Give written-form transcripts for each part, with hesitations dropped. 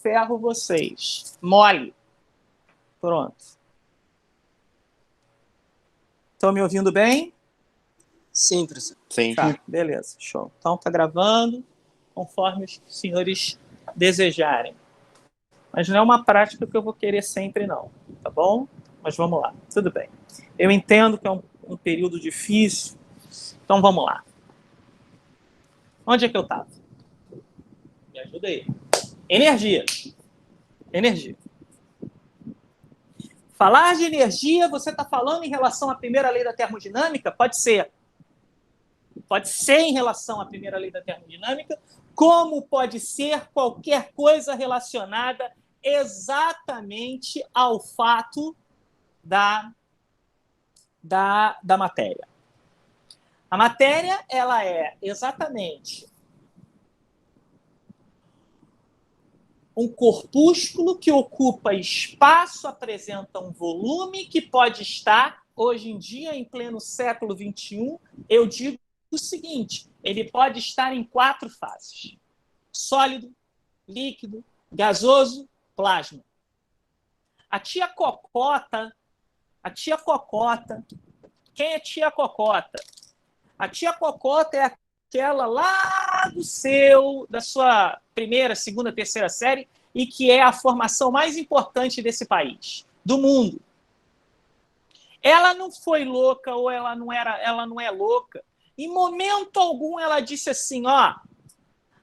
ferro vocês. Mole. Pronto. Estão me ouvindo bem? Sim, professor. Sim. Tá, beleza, show. Então tá gravando conforme os senhores desejarem. Mas não é uma prática que eu vou querer sempre, não. Tá bom? Mas vamos lá. Tudo bem. Eu entendo que é um período difícil. Então vamos lá. Onde é que eu estava? Me ajuda aí. Energia. Energia. Falar de energia, você está falando em relação à primeira lei da termodinâmica? Pode ser. Pode ser em relação à primeira lei da termodinâmica, como pode ser qualquer coisa relacionada exatamente ao fato da matéria. A matéria, ela é exatamente um corpúsculo que ocupa espaço, apresenta um volume que pode estar, hoje em dia, em pleno século XXI, eu digo o seguinte, ele pode estar em 4 fases. Sólido, líquido, gasoso, plasma. A tia Cocota, quem é tia Cocota? A tia Cocota é aquela lá da sua primeira, segunda, terceira série e que é a formação mais importante desse país, do mundo. Ela não foi louca ou ela não é louca. Em momento algum ela disse assim, ó,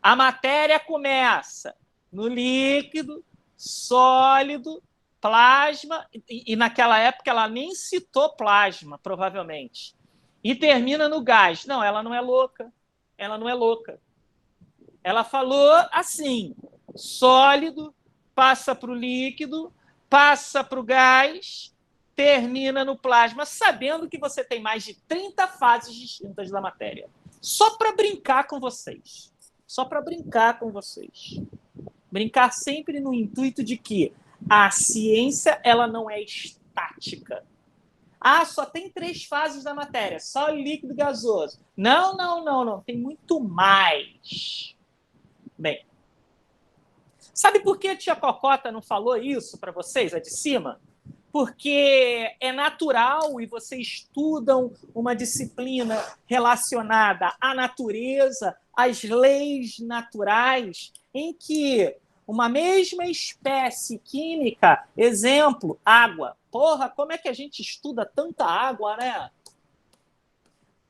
a matéria começa no líquido, sólido, plasma, e naquela época ela nem citou plasma, provavelmente, e termina no gás. Não, ela não é louca. Ela não é louca. Ela falou assim, sólido, passa para o líquido, passa para o gás, termina no plasma, sabendo que você tem mais de 30 fases distintas da matéria. Só para brincar com vocês. Só para brincar com vocês. Brincar sempre no intuito de que a ciência ela não é estática. Ah, só tem 3 fases da matéria, sólido, líquido e gasoso. Não. Tem muito mais. Bem, sabe por que a tia Cocota não falou isso para vocês, a de cima? Porque é natural e vocês estudam uma disciplina relacionada à natureza, às leis naturais, em que uma mesma espécie química, exemplo, água. Porra, como é que a gente estuda tanta água, né?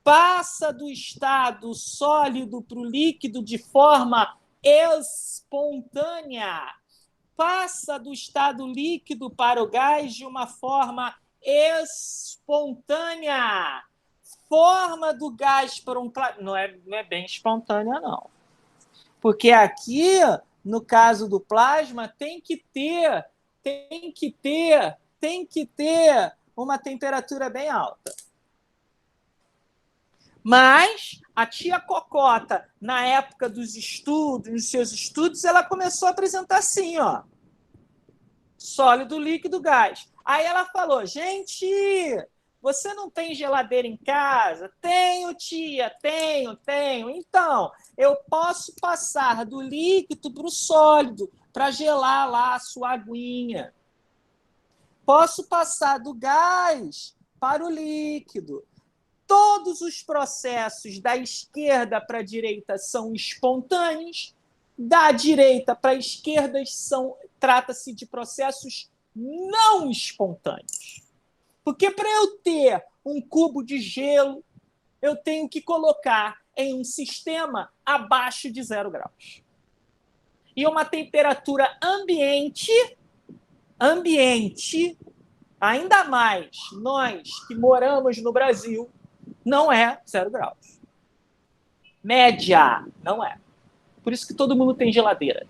Passa do estado sólido para o líquido de forma espontânea. Passa do estado líquido para o gás de uma forma espontânea. Forma do gás para um plasma. Não é bem espontânea, não. Porque aqui, no caso do plasma, tem que ter uma temperatura bem alta. Mas a tia Cocota, na época dos estudos, nos seus estudos, ela começou a apresentar assim, ó. Sólido, líquido, gás. Aí ela falou, gente, você não tem geladeira em casa? Tenho, tia, tenho. Então, eu posso passar do líquido para o sólido, para gelar lá a sua aguinha. Posso passar do gás para o líquido. Todos os processos da esquerda para a direita são espontâneos, da direita para a esquerda trata-se de processos não espontâneos. Porque para eu ter um cubo de gelo, eu tenho que colocar em um sistema abaixo de 0 graus. E uma temperatura ambiente, ainda mais nós que moramos no Brasil, não é 0 graus. Média, não é. Por isso que todo mundo tem geladeira.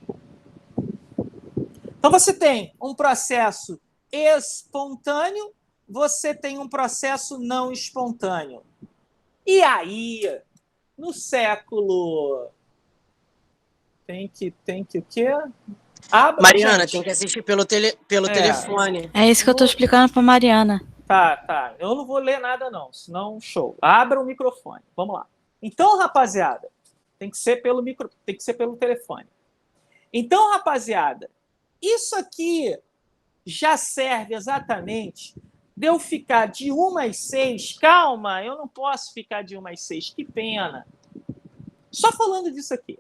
Então, você tem um processo espontâneo, você tem um processo não espontâneo. E aí, no século... Tem que o quê? Mariana, gente, tem que assistir pelo telefone. É isso que eu estou explicando para Mariana. Tá. Eu não vou ler nada, não, senão show. Abra o microfone. Vamos lá. Então, rapaziada, tem que ser pelo telefone. Então, rapaziada, Isso aqui já serve exatamente de eu ficar de 1 às 6. Calma, eu não posso ficar de 1 às 6, que pena. Só falando disso aqui.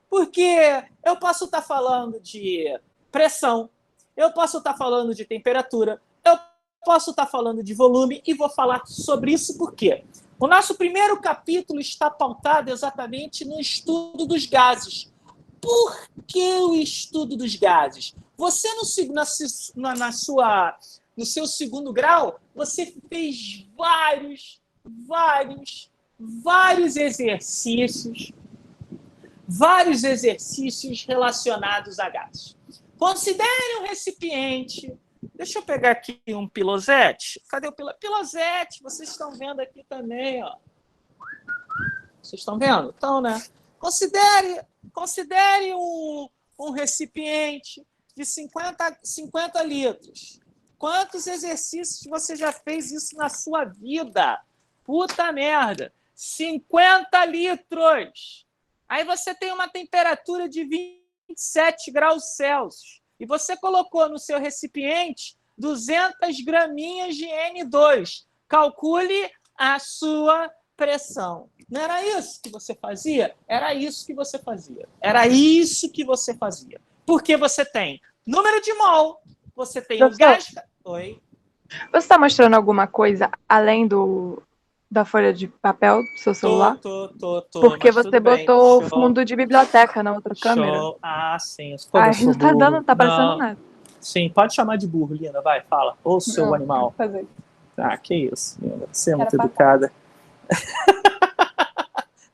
Porque eu posso estar falando de pressão, eu posso estar falando de temperatura, eu posso estar falando de volume e vou falar sobre isso por quê? O nosso primeiro capítulo está pautado exatamente no estudo dos gases. Por que o estudo dos gases? Você, no seu segundo grau, você fez vários exercícios relacionados a gases. Considere um recipiente. Deixa eu pegar aqui um pilosete. Cadê o pilosete? Vocês estão vendo aqui também, ó. Vocês estão vendo? Então, né? Considere um recipiente de 50 litros. Quantos exercícios você já fez isso na sua vida? Puta merda! 50 litros! Aí você tem uma temperatura de 27 graus Celsius. E você colocou no seu recipiente 200 graminhas de N2. Calcule a sua pressão. Não era isso que você fazia? Era isso que você fazia. Era isso que você fazia. Porque você tem número de mol, você tem o gás... Oi? Você está mostrando alguma coisa além da folha de papel do seu celular? Tô. Porque você botou fundo de biblioteca na outra câmera. Ah, sim. Não tá dando, não tá aparecendo nada. Sim, pode chamar de burro, Lina. Vai, fala. Ou seu animal. Fazer. Ah, que isso, Lina. Você é muito educada.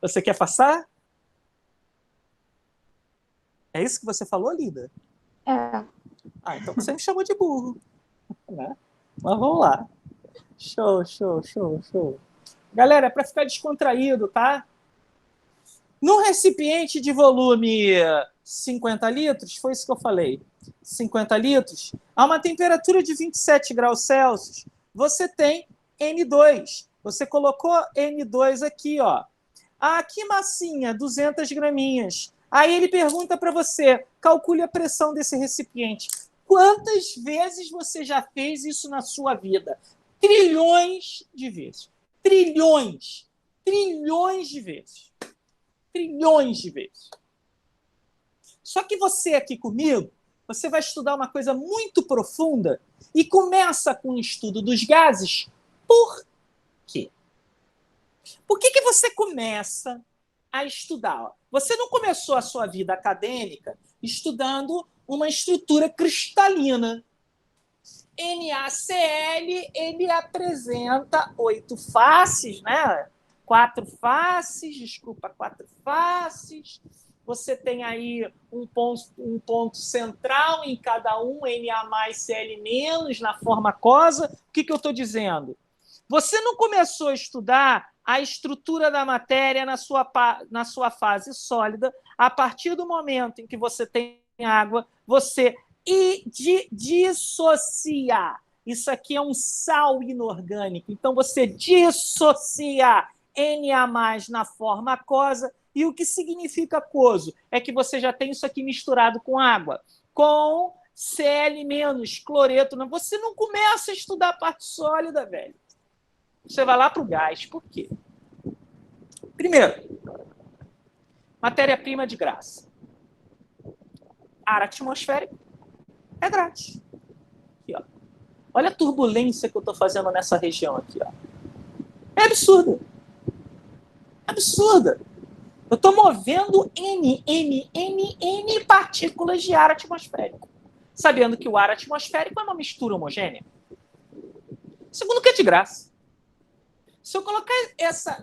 Você quer passar? É isso que você falou, Lida? É. Ah, então você me chamou de burro. Né? Mas vamos lá. Show. Galera, é para ficar descontraído, tá? Num recipiente de volume 50 litros, foi isso que eu falei, 50 litros, a uma temperatura de 27 graus Celsius, você tem N2. Você colocou N2 aqui, ó. Ah, que massinha, 200 graminhas. Aí ele pergunta para você, calcule a pressão desse recipiente. Quantas vezes você já fez isso na sua vida? Trilhões de vezes. Trilhões de vezes. Trilhões de vezes. Só que você aqui comigo, você vai estudar uma coisa muito profunda e começa com o estudo dos gases. Por quê? Por que você começa a estudar? Você não começou a sua vida acadêmica estudando uma estrutura cristalina. NaCl, ele apresenta 8 faces, né? 4 faces. Você tem aí um ponto central em cada um, Na+, Cl-, na forma aquosa. O que eu estou dizendo? Você não começou a estudar a estrutura da matéria na sua fase sólida. A partir do momento em que você tem água, você dissocia. Isso aqui é um sal inorgânico. Então, você dissocia Na+ na forma aquosa. E o que significa aquoso? É que você já tem isso aqui misturado com água, com Cl-, cloreto. Você não começa a estudar a parte sólida, velho. Você vai lá para o gás. Por quê? Primeiro, matéria-prima de graça. Ar atmosférico é grátis. Aqui, ó. Olha a turbulência que eu estou fazendo nessa região aqui. Ó. É absurda. Absurda. Eu estou movendo N partículas de ar atmosférico. Sabendo que o ar atmosférico é uma mistura homogênea. Segundo, que é de graça. Se eu colocar essa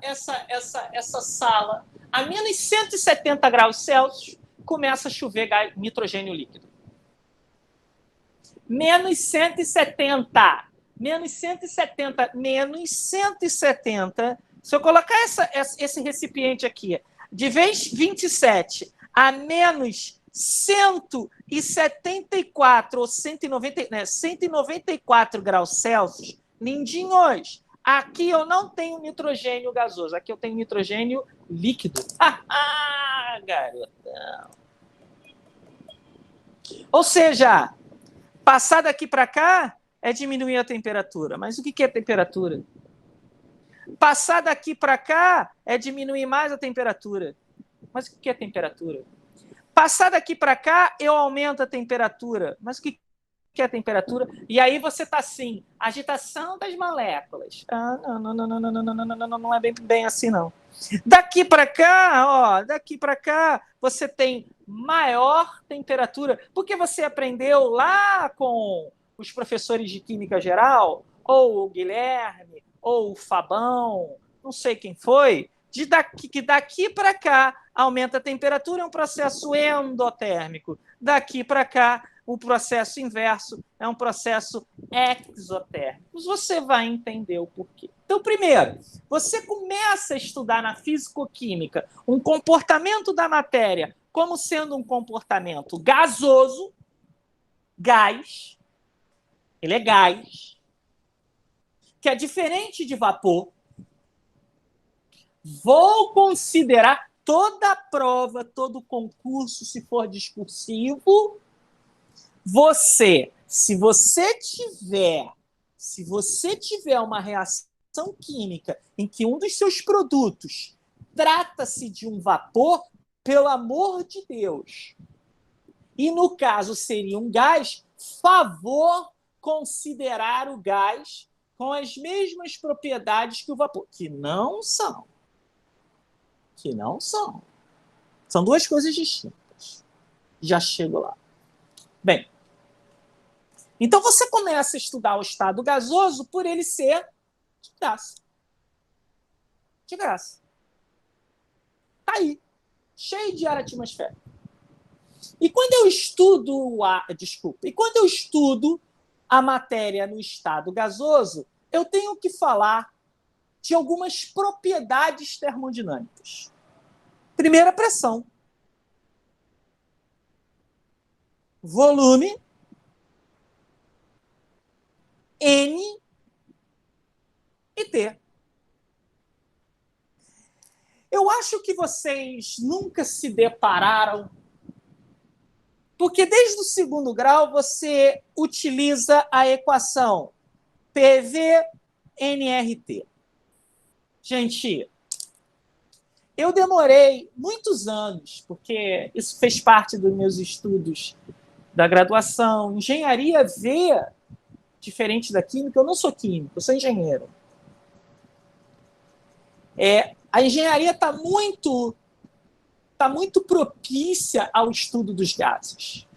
sala a menos 170 graus Celsius, começa a chover nitrogênio líquido. Menos 170. Se eu colocar esse recipiente aqui, de vez 27 a menos 174 ou 194 graus Celsius, lindinhos, aqui eu não tenho nitrogênio gasoso, aqui eu tenho nitrogênio líquido. Garotão. Ou seja, passar daqui para cá é diminuir a temperatura. Mas o que é temperatura? Passar daqui para cá é diminuir mais a temperatura. Mas o que é temperatura? Passar daqui para cá, eu aumento a temperatura. Mas o que é temperatura? E aí você está assim, agitação das moléculas. Não é bem assim, não. Daqui para cá, daqui para cá, você tem maior temperatura. Porque você aprendeu lá com os professores de Química Geral, ou o Guilherme, ou o Fabão, não sei quem foi, que daqui para cá aumenta a temperatura, é um processo endotérmico. Daqui para cá, o processo inverso é um processo exotérmico. Você vai entender o porquê. Então, primeiro, você começa a estudar na fisicoquímica um comportamento da matéria como sendo um comportamento gasoso, gás, ele é gás, que é diferente de vapor. Vou considerar toda a prova, todo o concurso, se for discursivo, se você tiver uma reação química em que um dos seus produtos trata-se de um vapor, pelo amor de Deus, e no caso seria um gás, favor considerar o gás com as mesmas propriedades que o vapor, que não são. São duas coisas distintas. Já chego lá. Bem, então você começa a estudar o estado gasoso por ele ser de graça. De graça. Está aí, cheio de ar atmosférico. E quando eu estudo quando eu estudo a matéria no estado gasoso, eu tenho que falar de algumas propriedades termodinâmicas. Primeira, pressão. Volume. N e T. Eu acho que vocês nunca se depararam, porque desde o segundo grau você utiliza a equação PV-nRT. Gente, eu demorei muitos anos, porque isso fez parte dos meus estudos da graduação. Engenharia V, diferente da química, eu não sou químico, eu sou engenheiro. A engenharia está muito propícia ao estudo dos gases.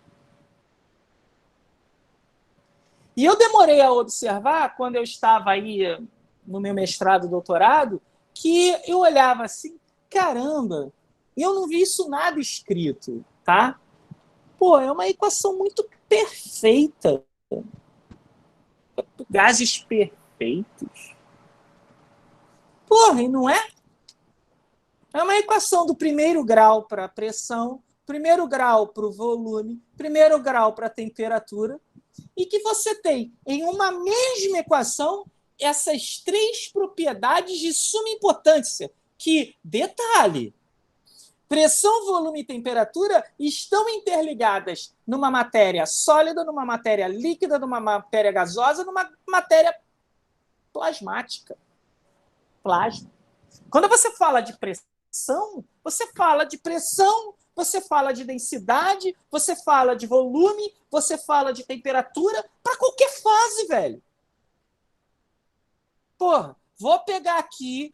E eu demorei a observar, quando eu estava aí no meu mestrado e doutorado, que eu olhava assim, caramba, eu não vi isso nada escrito, tá? Pô, é uma equação muito perfeita. Gases perfeitos. Porra, e não é? É uma equação do primeiro grau para a pressão, primeiro grau para o volume, primeiro grau para a temperatura, e que você tem em uma mesma equação essas três propriedades de suma importância, que, detalhe, pressão, volume e temperatura estão interligadas numa matéria sólida, numa matéria líquida, numa matéria gasosa, numa matéria plasmática. Plasma. Quando você fala de pressão, você fala de pressão, você fala de densidade, você fala de volume, você fala de temperatura para qualquer fase, velho. Porra, vou pegar aqui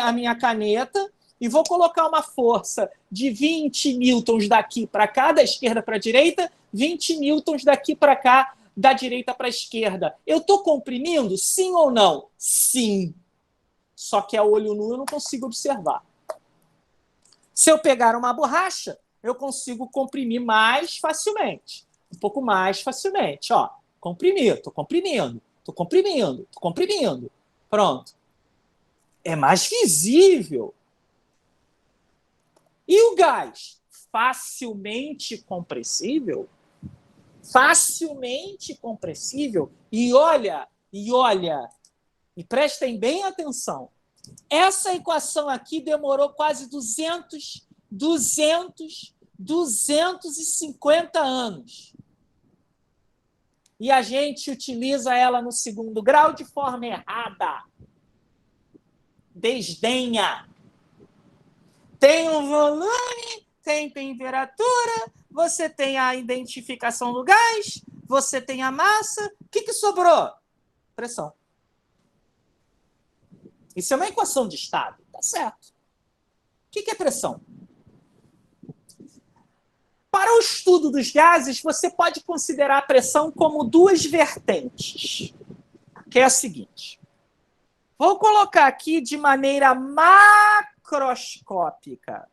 a minha caneta e vou colocar uma força de 20 newtons daqui para cá, da esquerda para a direita, 20 newtons daqui para cá, da direita para a esquerda. Eu estou comprimindo? Sim ou não? Sim. Só que a olho nu eu não consigo observar. Se eu pegar uma borracha, eu consigo comprimir mais facilmente. Um pouco mais facilmente. Ó, comprimir, estou comprimindo, estou comprimindo, estou comprimindo. Pronto. É mais visível. E o gás? Facilmente compressível? Facilmente compressível. E olha, e prestem bem atenção. Essa equação aqui demorou quase 250 anos. e a gente utiliza ela no segundo grau de forma errada. Desdenha. Tem um volume, tem temperatura, você tem a identificação do gás, você tem a massa. O que sobrou? Pressão. Isso é uma equação de estado, tá certo. O que é pressão? Para o estudo dos gases, você pode considerar a pressão como duas vertentes, que é a seguinte. Vou colocar aqui de maneira macroscópica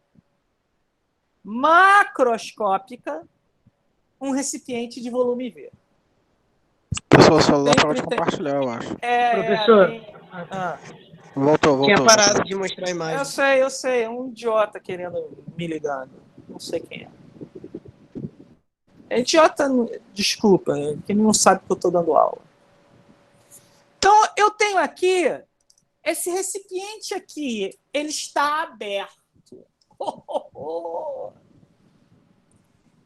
um recipiente de volume V. Pessoal, o celular parou de compartilhar, eu acho. Professor. Voltou. Tinha parado de mostrar a imagem. Eu sei. É um idiota querendo me ligando. Não sei quem é. É idiota, desculpa, que não sabe que eu estou dando aula. Então, eu tenho aqui, esse recipiente aqui, ele está aberto.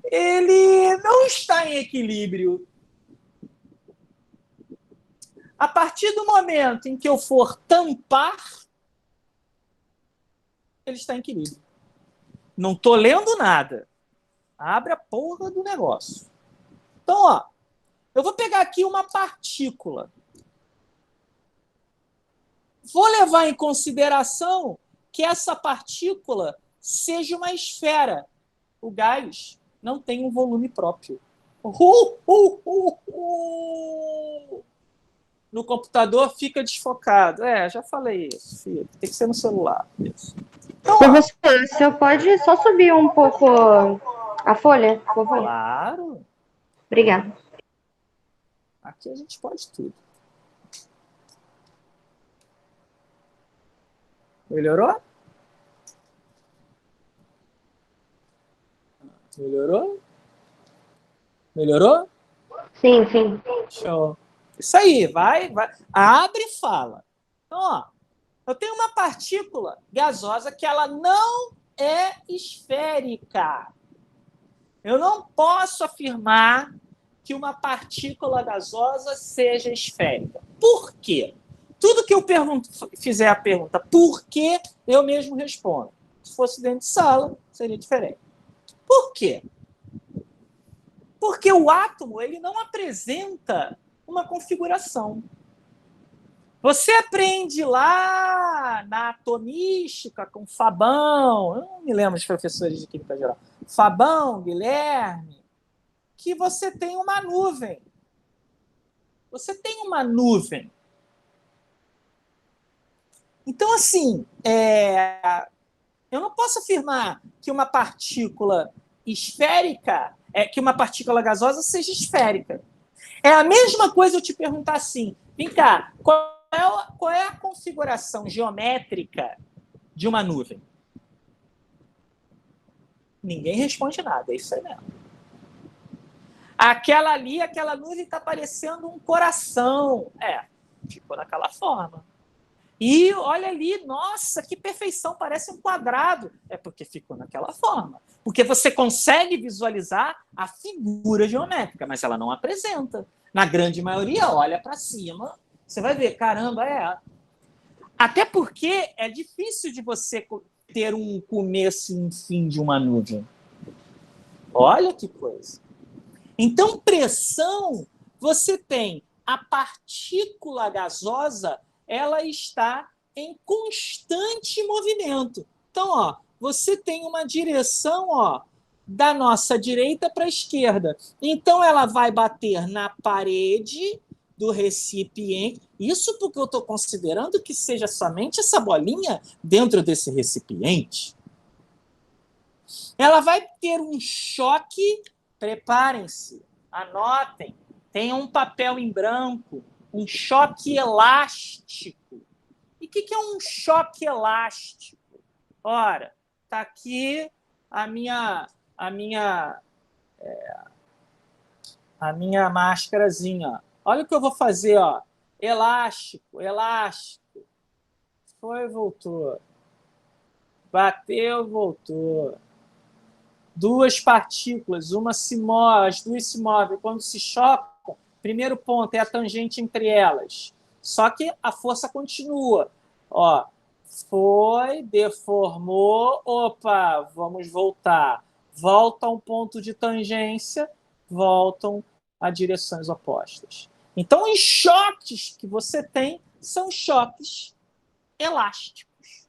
Ele não está em equilíbrio. A partir do momento em que eu for tampar, ele está em equilíbrio. Não estou lendo nada. Abre a porra do negócio. Então, ó, eu vou pegar aqui uma partícula. Vou levar em consideração que essa partícula seja uma esfera. O gás não tem um volume próprio. No computador fica desfocado. Já falei isso, filho. Tem que ser no celular. Isso. Então, professor, o senhor pode só subir um pouco a folha, por favor? Claro. Obrigada. Aqui a gente pode tudo. Melhorou? Melhorou? Sim. Show. Isso aí, vai. Abre e fala. Então, ó, eu tenho uma partícula gasosa que ela não é esférica. Eu não posso afirmar que uma partícula gasosa seja esférica. Por quê? Tudo que eu fizer a pergunta por quê, eu mesmo respondo. Se fosse dentro de sala, seria diferente. Por quê? Porque o átomo ele não apresenta uma configuração. Você aprende lá na atomística com Fabão, eu não me lembro dos professores de química geral, Fabão, Guilherme, que você tem uma nuvem. Você tem uma nuvem. Então, assim, eu não posso afirmar que uma partícula esférica, que uma partícula gasosa seja esférica. É a mesma coisa eu te perguntar assim, vem cá, qual é a configuração geométrica de uma nuvem? Ninguém responde nada, é isso aí mesmo. Aquela nuvem está parecendo um coração. Ficou naquela forma. E olha ali, nossa, que perfeição, parece um quadrado. É porque ficou naquela forma. Porque você consegue visualizar a figura geométrica, mas ela não apresenta. Na grande maioria, olha para cima, você vai ver, caramba, Até porque é difícil de você ter um começo e um fim de uma nuvem. Olha que coisa. Então, pressão, você tem a partícula gasosa, ela está em constante movimento. Então, ó, você tem uma direção, ó, da nossa direita para a esquerda. Então, ela vai bater na parede do recipiente. Isso porque eu estou considerando que seja somente essa bolinha dentro desse recipiente. Ela vai ter um choque. Preparem-se, anotem, tenham um papel em branco, um choque elástico. E o que é um choque elástico? Ora, está aqui a minha máscarazinha. Olha o que eu vou fazer, ó. Elástico. Foi, voltou. Bateu, voltou. Duas partículas, as duas se movem. Quando se chocam, Primeiro ponto é a tangente entre elas. Só que a força continua. Ó, foi, deformou, opa, vamos voltar. Volta a um ponto de tangência, voltam a direções opostas. Então, os choques que você tem são choques elásticos.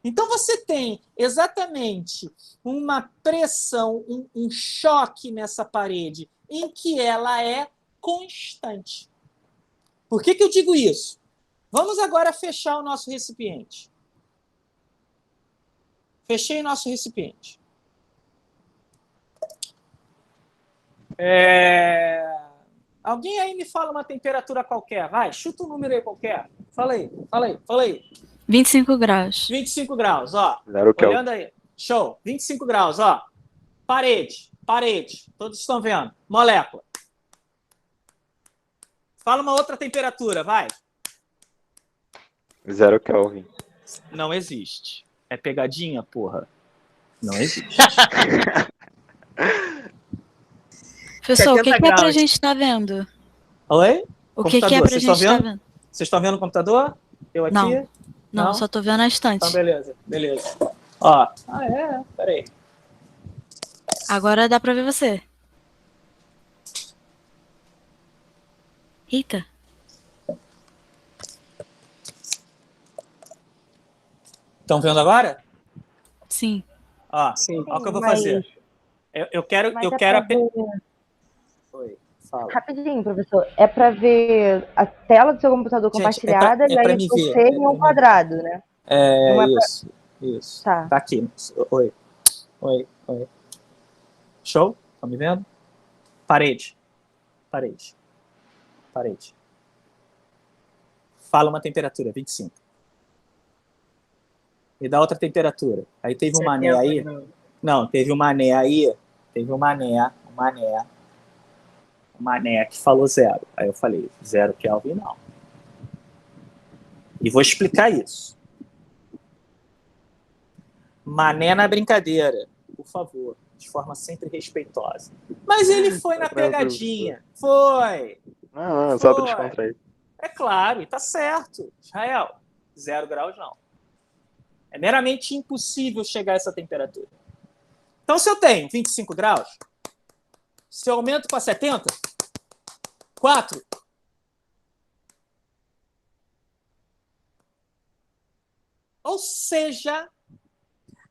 Então, você tem exatamente uma pressão, um choque nessa parede em que ela é constante. Por que eu digo isso? Vamos agora fechar o nosso recipiente. Fechei o nosso recipiente. Alguém aí me fala uma temperatura qualquer. Vai, chuta um número aí qualquer. Fala aí. 25 graus. 25 graus, ó. Zero Kelvin. Olhando aí. Show. 25 graus, ó. Parede. Todos estão vendo. Molécula. Fala uma outra temperatura, vai. 0 Kelvin. Não existe. É pegadinha, porra. Não existe. Professor, o que 70 é pra graus. gente estar vendo? Oi? O que é Computador, pra vocês gente estão estar vendo? vendo? Vocês estão vendo o computador? Eu aqui? Não. Não, só tô vendo a estante. Então, beleza. Ó. Peraí. Agora dá pra ver você. Eita. Estão vendo agora? Sim. Ó, Sim. ó o que eu vou Mas- fazer. Eu quero... Mas eu é quero... pra ver- Oi, fala. Rapidinho, professor. É para ver a tela do seu computador Gente, compartilhada é e pra aí me você ver, em um quadrado, né? Não é pra- Isso. Tá. Tá aqui. Oi. Show? Estão me vendo? Parede. Fala uma temperatura, 25. E dá outra temperatura. Aí teve um mané aí. Não, teve um mané aí. Um mané que falou 0. Aí eu falei, 0 Kelvin não. E vou explicar isso. Mané na brincadeira, por favor, de forma sempre respeitosa. Mas ele foi na pegadinha. Foi. Não, só pra descontrair. É claro, e tá certo. Israel, 0 graus não. É meramente impossível chegar a essa temperatura. Então, se eu tenho 25 graus, se eu aumento para 70, 4. Ou seja,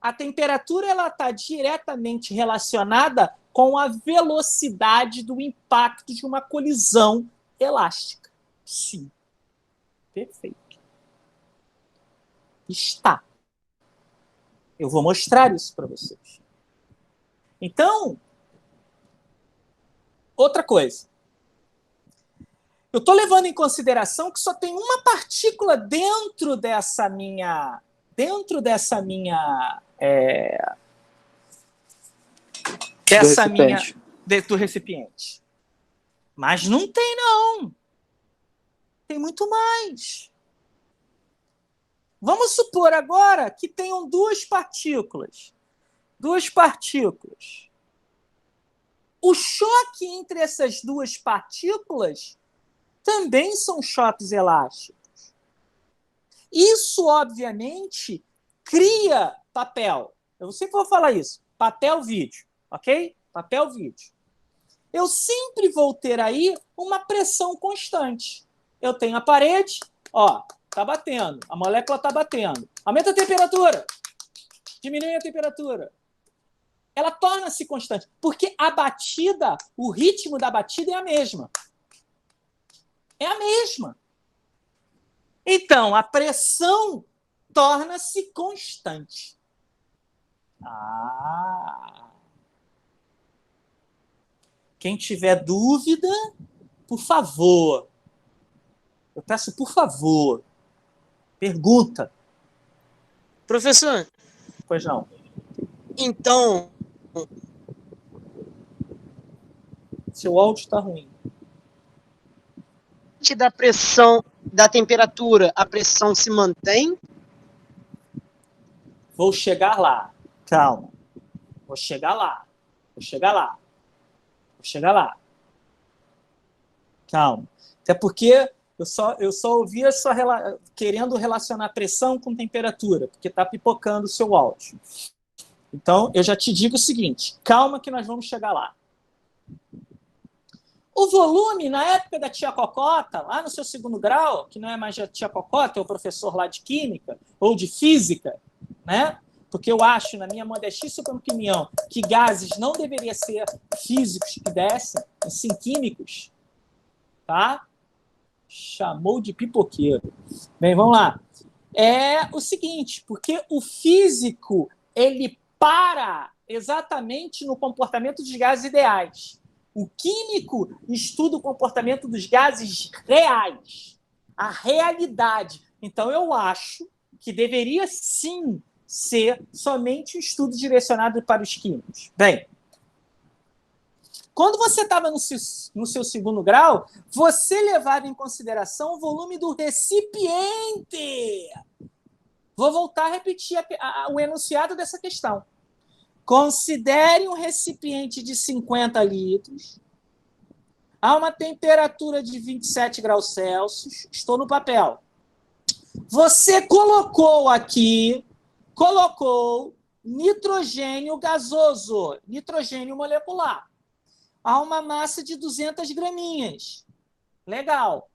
a temperatura está diretamente relacionada com a velocidade do impacto de uma colisão elástica. Sim. Perfeito. Está. Eu vou mostrar isso para vocês. Então, outra coisa. Eu estou levando em consideração que só tem uma partícula dentro dessa minha do recipiente. Mas não tem, não. Tem muito mais. Vamos supor agora que tenham duas partículas. O choque entre essas duas partículas também são choques elásticos. Isso, obviamente, cria papel. Eu sempre vou falar isso. Papel, vídeo. Ok? Papel, vídeo. Eu sempre vou ter aí uma pressão constante. Eu tenho a parede, ó, tá batendo. A molécula tá batendo. Aumenta a temperatura. Diminui a temperatura. Ela torna-se constante. Porque a batida, o ritmo da batida é a mesma. É a mesma. Então, a pressão torna-se constante. Quem tiver dúvida, por favor. Eu peço, por favor. Pergunta. Professor, Pois não. então, Seu áudio está ruim. da pressão, da temperatura, a pressão se mantém? Vou chegar lá. Calma. Vou chegar lá. Calma. Até porque eu só ouvia querendo relacionar pressão com temperatura, porque está pipocando o seu áudio. Então, eu já te digo o seguinte, calma que nós vamos chegar lá. O volume, na época da tia Cocota, lá no seu segundo grau, que não é mais a tia Cocota, é o professor lá de química ou de física, né? Porque eu acho, na minha modestíssima opinião, que gases não deveriam ser físicos que dessem, e sim químicos, tá? Chamou de pipoqueiro. Bem, vamos lá. É o seguinte, porque o físico, ele para exatamente no comportamento dos gases ideais. O químico estuda o comportamento dos gases reais, a realidade. Então, eu acho que deveria, sim, ser somente um estudo direcionado para os químicos. Bem, quando você estava no seu segundo grau, você levava em consideração o volume do recipiente. Vou voltar a repetir o enunciado dessa questão. Considere um recipiente de 50 litros, a uma temperatura de 27 graus Celsius. Estou no papel. Você colocou nitrogênio gasoso, nitrogênio molecular, a uma massa de 200 graminhas. Legal.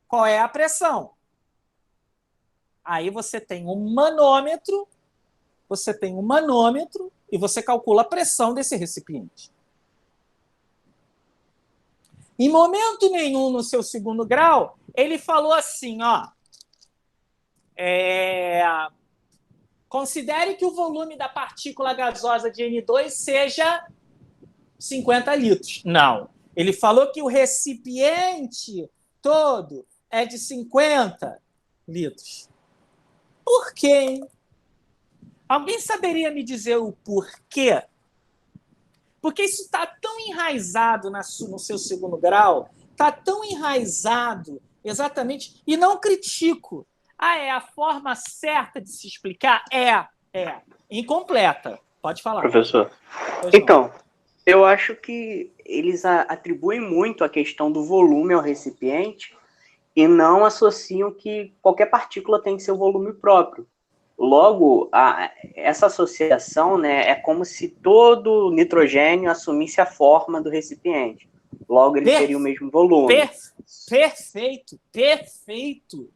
Qual é a pressão? Aí você tem um manômetro, e você calcula a pressão desse recipiente. Em momento nenhum no seu segundo grau, ele falou assim, ó, considere que o volume da partícula gasosa de N2 seja 50 litros. Não. Ele falou que o recipiente todo é de 50 litros. Por quê, hein? Alguém saberia me dizer o porquê? Porque isso está tão enraizado no seu segundo grau, está tão enraizado, exatamente, e não critico. É a forma certa de se explicar? É. Incompleta. Pode falar. Professor. Então, eu acho que eles atribuem muito a questão do volume ao recipiente e não associam que qualquer partícula tem seu volume próprio. Logo, essa associação, né, é como se todo nitrogênio assumisse a forma do recipiente. Logo, ele teria o mesmo volume. Perfeito.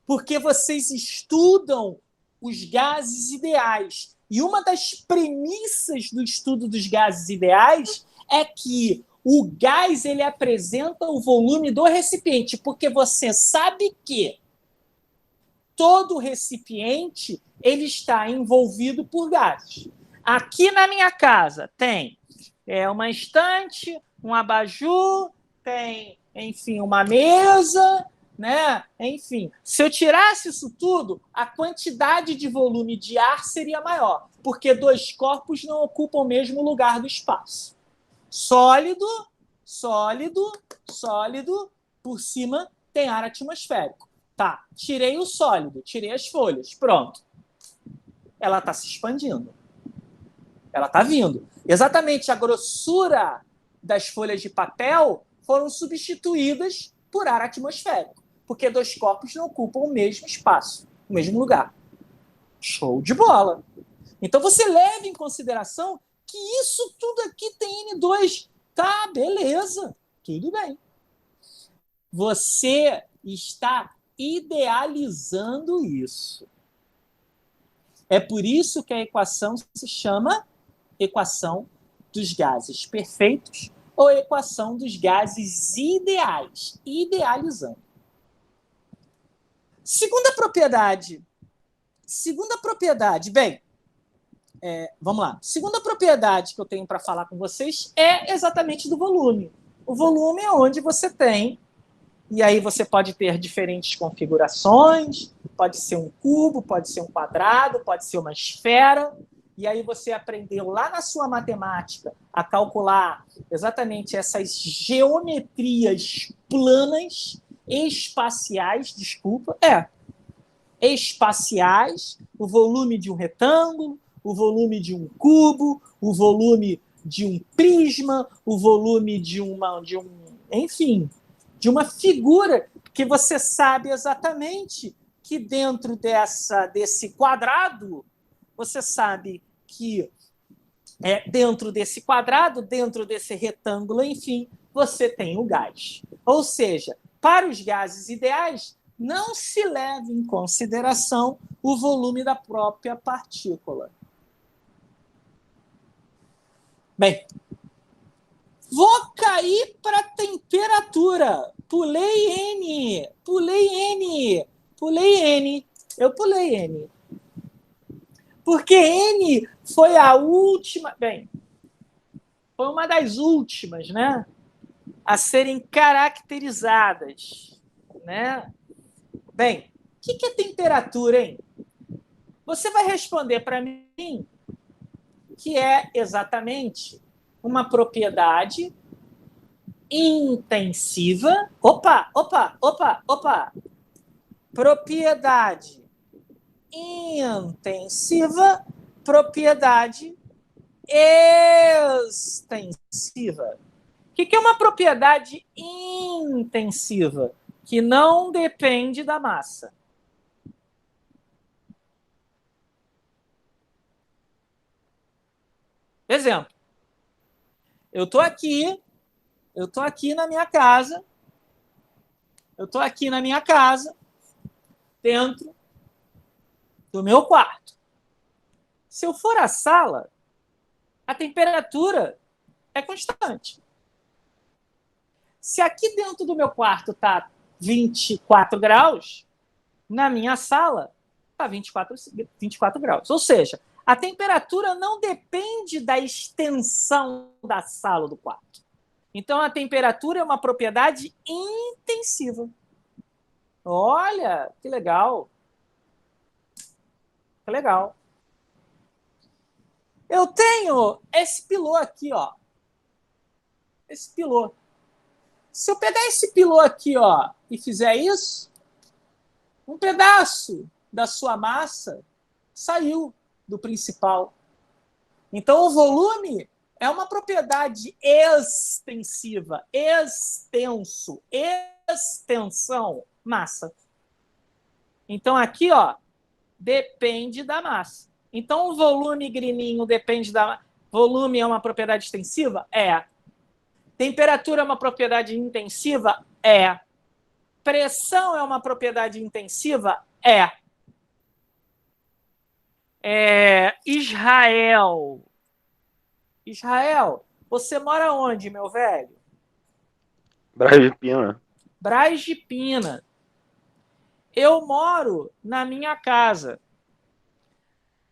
Porque vocês estudam os gases ideais. E uma das premissas do estudo dos gases ideais é que o gás ele apresenta o volume do recipiente, porque você sabe que todo recipiente ele está envolvido por gases. Aqui na minha casa tem uma estante, um abajur, tem, enfim, uma mesa, né? Enfim, se eu tirasse isso tudo, a quantidade de volume de ar seria maior, porque dois corpos não ocupam o mesmo lugar do espaço. Sólido, por cima tem ar atmosférico. Tá, tirei o sólido, tirei as folhas, pronto. Ela está se expandindo. Ela está vindo. Exatamente a grossura das folhas de papel foram substituídas por ar atmosférico, porque dois corpos não ocupam o mesmo espaço, o mesmo lugar. Show de bola. Então você leva em consideração que isso tudo aqui tem N2. Tá, beleza, tudo bem. Você está idealizando isso. É por isso que a equação se chama equação dos gases perfeitos ou equação dos gases ideais, idealizando. Segunda propriedade, bem, vamos lá. Segunda propriedade que eu tenho para falar com vocês é exatamente do volume. O volume é onde você tem. E aí você pode ter diferentes configurações, pode ser um cubo, pode ser um quadrado, pode ser uma esfera. E aí você aprendeu lá na sua matemática a calcular exatamente essas geometrias planas, espaciais, espaciais, o volume de um retângulo, o volume de um cubo, o volume de um prisma, o volume de um enfim, de uma figura que você sabe exatamente que dentro desse quadrado, você sabe que dentro desse quadrado, dentro desse retângulo, enfim, você tem o gás. Ou seja, para os gases ideais, não se leva em consideração o volume da própria partícula. Bem, vou cair para a temperatura. Pulei N. Eu pulei N. Porque N foi a última... Bem, foi uma das últimas, né? A serem caracterizadas, né? Bem, o que é temperatura, hein? Você vai responder para mim que é exatamente uma propriedade intensiva. Opa! Propriedade intensiva, propriedade extensiva. O que é uma propriedade intensiva? Que não depende da massa. Exemplo. Eu estou aqui na minha casa. Dentro do meu quarto. Se eu for à sala, a temperatura é constante. Se aqui dentro do meu quarto está 24 graus, na minha sala está 24 graus. Ou seja, a temperatura não depende da extensão da sala ou do quarto. Então, a temperatura é uma propriedade intensiva. Olha, que legal. Que legal. Eu tenho esse pilô aqui, ó. Esse pilô. Se eu pegar esse pilô aqui, ó, e fizer isso, um pedaço da sua massa saiu do principal. Então, o volume é uma propriedade extensiva, extenso, extensão, massa. Então, aqui, ó, depende da massa. Então, o volume, Grininho, depende da... Volume é uma propriedade extensiva? É. Temperatura é uma propriedade intensiva? É. Pressão é uma propriedade intensiva? É. Israel, você mora onde, meu velho? Braz de Pina. Braz de Pina. Eu moro na minha casa.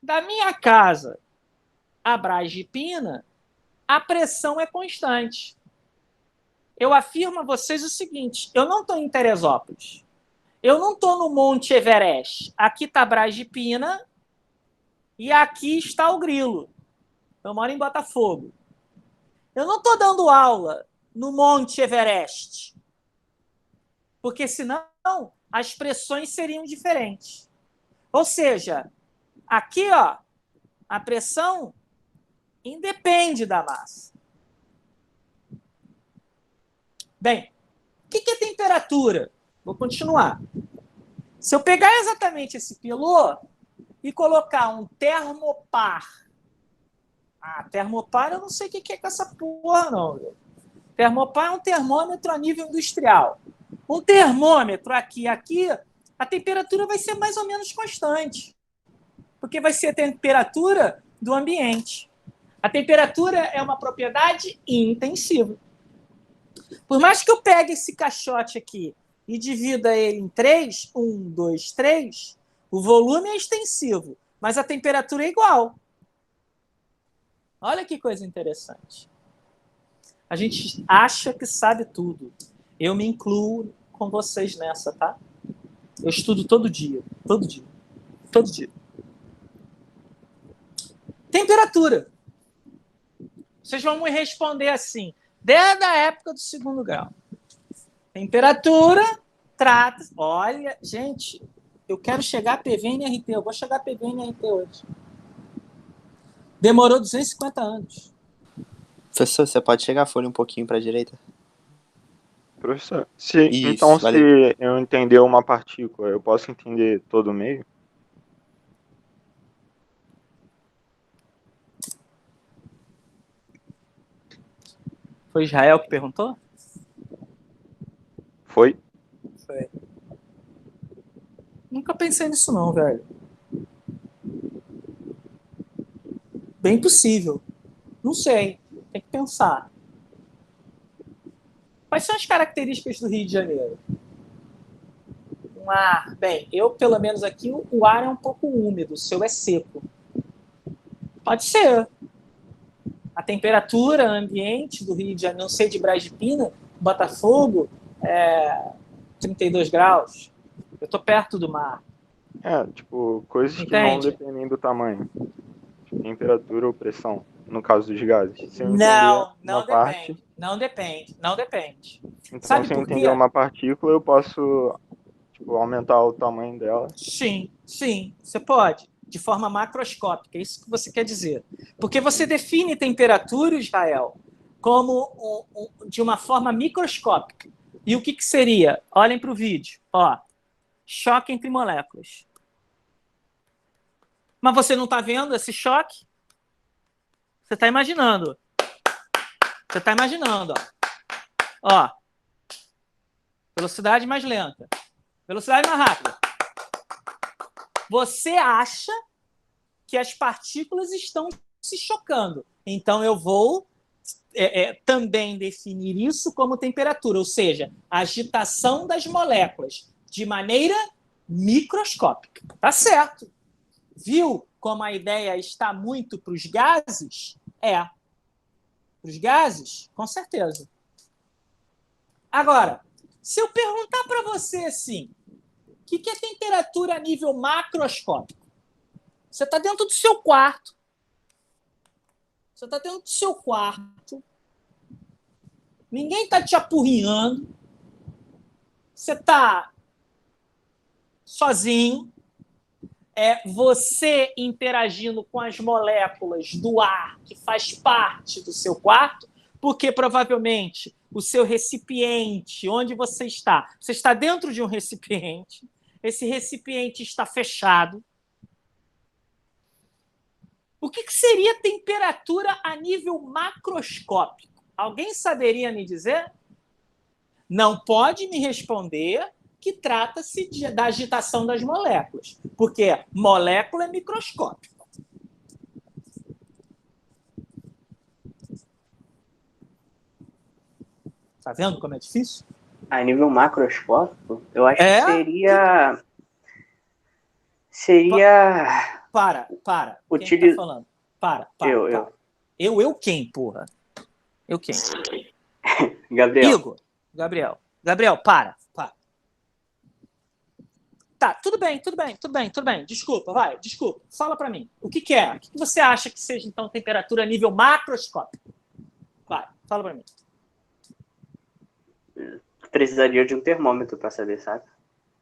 Da minha casa a Braz de Pina, a pressão é constante. Eu afirmo a vocês o seguinte, eu não estou em Teresópolis. Eu não estou no Monte Everest. Aqui está Braz de Pina e aqui está o Grilo. Eu moro em Botafogo. Eu não estou dando aula no Monte Everest. Porque senão as pressões seriam diferentes. Ou seja, aqui, ó, a pressão independe da massa. Bem, o que é temperatura? Vou continuar. Se eu pegar exatamente esse pilô e colocar um termopar. Termopar eu não sei o que é com essa porra, não. Termopar é um termômetro a nível industrial. Um termômetro aqui, a temperatura vai ser mais ou menos constante. Porque vai ser a temperatura do ambiente. A temperatura é uma propriedade intensiva. Por mais que eu pegue esse caixote aqui e divida ele em 3, 1, 2, 3, o volume é extensivo, mas a temperatura é igual. Olha que coisa interessante. A gente acha que sabe tudo. Eu me incluo com vocês nessa, tá? Eu estudo todo dia. Temperatura. Vocês vão me responder assim, desde a época do 2º grau. Temperatura, trata... Olha, gente, eu quero chegar a PV e NRT. Eu vou chegar a PV e NRT hoje. Demorou 250 anos. Professor, você pode chegar a folha um pouquinho para a direita? Professor, Isso, então valeu. se eu entender uma partícula, eu posso entender todo o meio? Foi Israel que perguntou? Foi? Foi. Nunca pensei nisso não, velho. Bem possível. Não sei. Tem que pensar. Quais são as características do Rio de Janeiro? Um ar... Bem, eu, pelo menos aqui, o ar é um pouco úmido. O seu é seco. Pode ser. A temperatura ambiente do Rio de Janeiro, não sei de Braz de Pina, Botafogo, 32 graus. Eu estou perto do mar. Tipo, coisas que não Entende? dependem do tamanho. Temperatura ou pressão, no caso dos gases. Se eu entender Não uma depende. parte, Não depende. Não depende. então Sabe se eu por quê? entender uma partícula, eu posso aumentar o tamanho dela. Sim, você pode. De forma macroscópica, é isso que você quer dizer. Porque você define temperatura, Israel, como de uma forma microscópica. E o que seria? Olhem para o vídeo. Ó, choque entre moléculas. Mas você não está vendo esse choque? Você está imaginando. Você está imaginando. Ó, velocidade mais lenta. Velocidade mais rápida. Você acha que as partículas estão se chocando. Então, eu vou também definir isso como temperatura, ou seja, a agitação das moléculas de maneira microscópica. Tá certo. Viu como a ideia está muito para os gases? Para os gases, com certeza. Agora, se eu perguntar para você assim, o que é temperatura a nível macroscópico? Você está dentro do seu quarto. Ninguém está te apurrinhando. Você está sozinho. É você interagindo com as moléculas do ar que faz parte do seu quarto, porque provavelmente o seu recipiente, onde você está dentro de um recipiente, esse recipiente está fechado. O que seria temperatura a nível macroscópico? Alguém saberia me dizer? Não pode me responder que trata-se da agitação das moléculas, porque molécula é microscópico. Tá vendo como é difícil? A nível macroscópico, eu acho que seria... Para. Quem tá falando? Para. Eu quem, porra? Eu quem? Gabriel. Igor. Gabriel, para. Tá, tudo bem. Desculpa. Fala para mim. O que é? O que você acha que seja, então, temperatura a nível macroscópico? Vai, fala para mim. Precisaria de um termômetro para saber, sabe?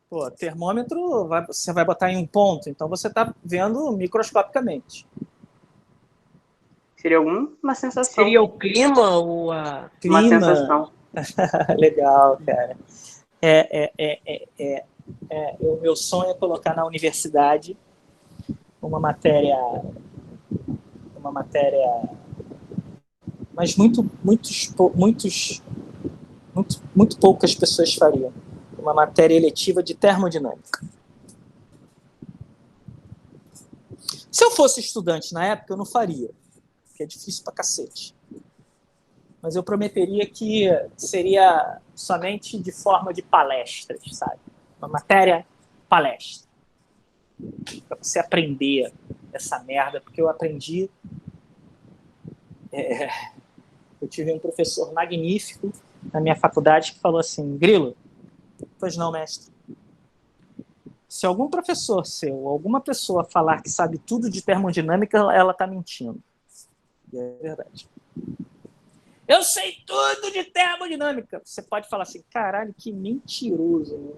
Pô, termômetro você vai botar em um ponto, então você está vendo microscopicamente. Seria alguma sensação. Seria o clima ou a... Uma sensação. Legal, cara. O meu sonho é colocar na universidade uma matéria, mas muito poucas pessoas fariam. Uma matéria eletiva de termodinâmica. Se eu fosse estudante na época, eu não faria, porque é difícil pra cacete. Mas eu prometeria que seria somente de forma de palestras, sabe? Uma matéria palestra. Para você aprender essa merda, porque eu aprendi... Eu tive um professor magnífico na minha faculdade que falou assim, Grilo, pois não, mestre. Se algum professor seu ou alguma pessoa falar que sabe tudo de termodinâmica, ela está mentindo. E é verdade. Eu sei tudo de termodinâmica. Você pode falar assim, caralho, que mentiroso.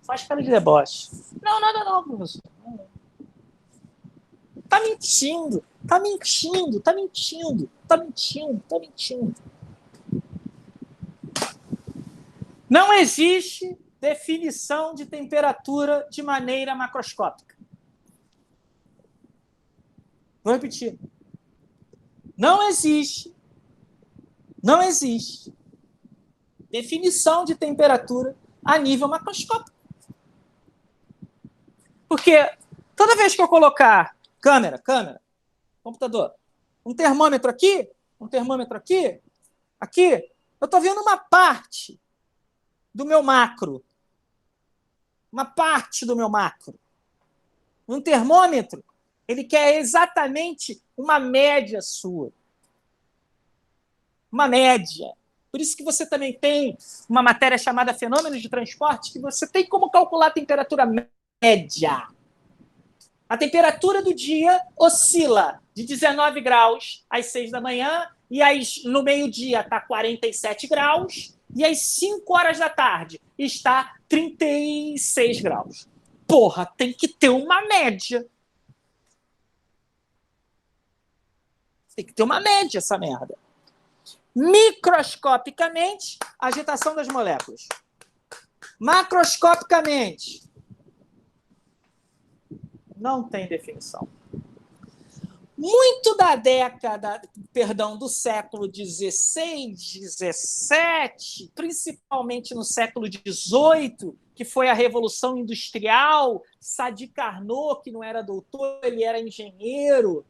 Faz cara de deboche. Não, professor. Tá mentindo. Não existe definição de temperatura de maneira macroscópica. Vou repetir. Não existe definição de temperatura a nível macroscópico. Porque toda vez que eu colocar câmera, computador, um termômetro aqui, aqui, eu estou vendo uma parte do meu macro. Uma parte do meu macro. Um termômetro, ele quer exatamente uma média sua. Uma média. Por isso que você também tem uma matéria chamada fenômenos de transporte, que você tem como calcular a temperatura média. A temperatura do dia oscila de 19 graus às 6 da manhã, e no meio-dia está 47 graus, e às 5 horas da tarde está 36 graus. Porra, tem que ter uma média. Tem que ter uma média essa merda. Microscopicamente, agitação das moléculas. Macroscopicamente, não tem definição. Muito da do século XVI, XVII, principalmente no século XVIII, que foi a Revolução Industrial, Sadi Carnot, que não era doutor, ele era engenheiro,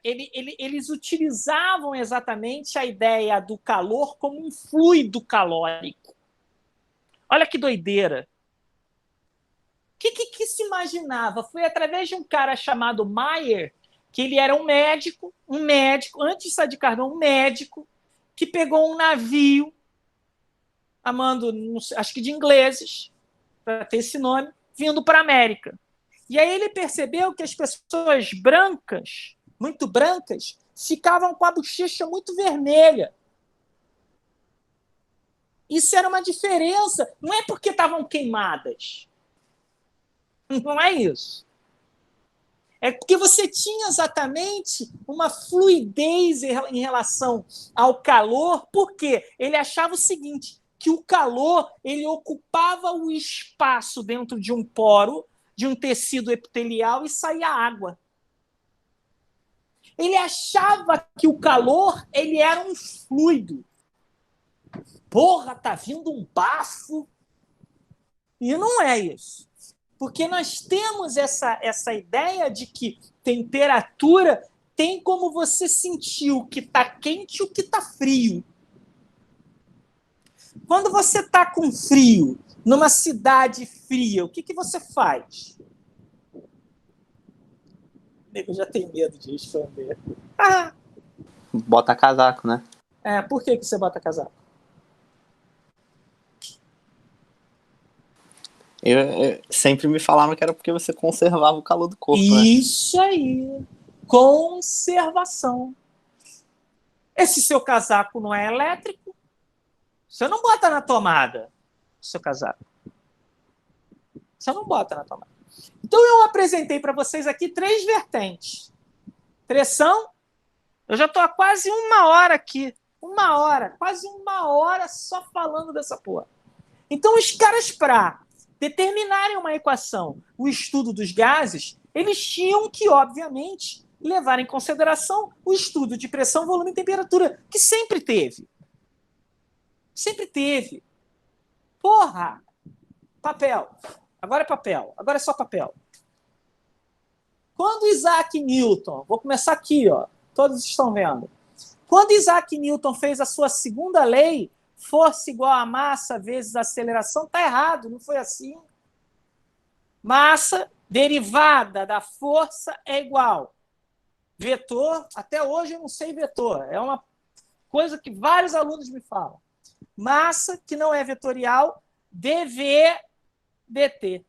eles utilizavam exatamente a ideia do calor como um fluido calórico. Olha que doideira. O que se imaginava? Foi através de um cara chamado Mayer, que ele era um médico, antes de Sadi Carnot, um médico, que pegou um navio, amando, acho que de ingleses, para ter esse nome, vindo para a América. E aí ele percebeu que as pessoas brancas, muito brancas, ficavam com a bochecha muito vermelha. Isso era uma diferença. Não é porque estavam queimadas. Não é isso. É porque você tinha exatamente uma fluidez em relação ao calor, porque ele achava o seguinte, que o calor ele ocupava o espaço dentro de um poro, de um tecido epitelial, e saía água. Ele achava que o calor ele era um fluido. Porra, tá vindo um bafo. E não é isso. Porque nós temos essa ideia de que temperatura tem como você sentir o que está quente e o que está frio. Quando você está com frio, numa cidade fria, o que você faz? Eu já tenho medo de responder. Bota casaco, né? Por que você bota casaco? Sempre me falaram que era porque você conservava o calor do corpo. Isso aí. Conservação. Esse seu casaco não é elétrico? Você não bota na tomada o seu casaco. Você não bota na tomada. Então, eu apresentei para vocês aqui 3 vertentes. Pressão. Eu já estou há quase 1 hora aqui. Quase 1 hora só falando dessa porra. Então, os caras, para determinarem uma equação, o estudo dos gases, eles tinham que, obviamente, levar em consideração o estudo de pressão, volume e temperatura, que sempre teve. Sempre teve. Porra! Papel. Agora é papel. Agora é só papel. Quando Isaac Newton, vou começar aqui, ó, todos estão vendo. Quando Isaac Newton fez a sua segunda lei, força igual a massa vezes aceleração, está errado, não foi assim. Massa derivada da força é igual. Vetor, até hoje eu não sei vetor, é uma coisa que vários alunos me falam. Massa, que não é vetorial, dV dt.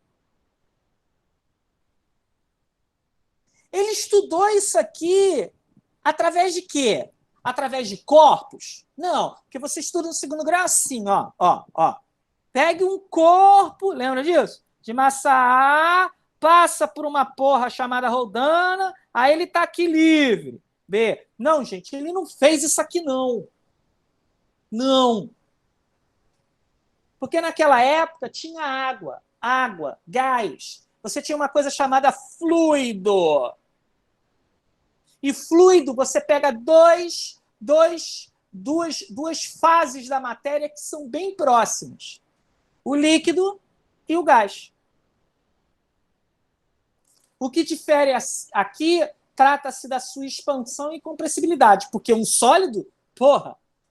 Ele estudou isso aqui através de quê? Através de corpos? Não, porque você estuda no segundo grau assim, ó. Pegue um corpo, lembra disso? De massa A, passa por uma porra chamada Roldana, aí ele está aqui livre. B. Não, gente, ele não fez isso aqui, não. Não. Porque naquela época tinha água, gás. Você tinha uma coisa chamada fluido. E fluido, você pega duas fases da matéria que são bem próximas. O líquido e o gás. O que difere aqui trata-se da sua expansão e compressibilidade, porque um sólido,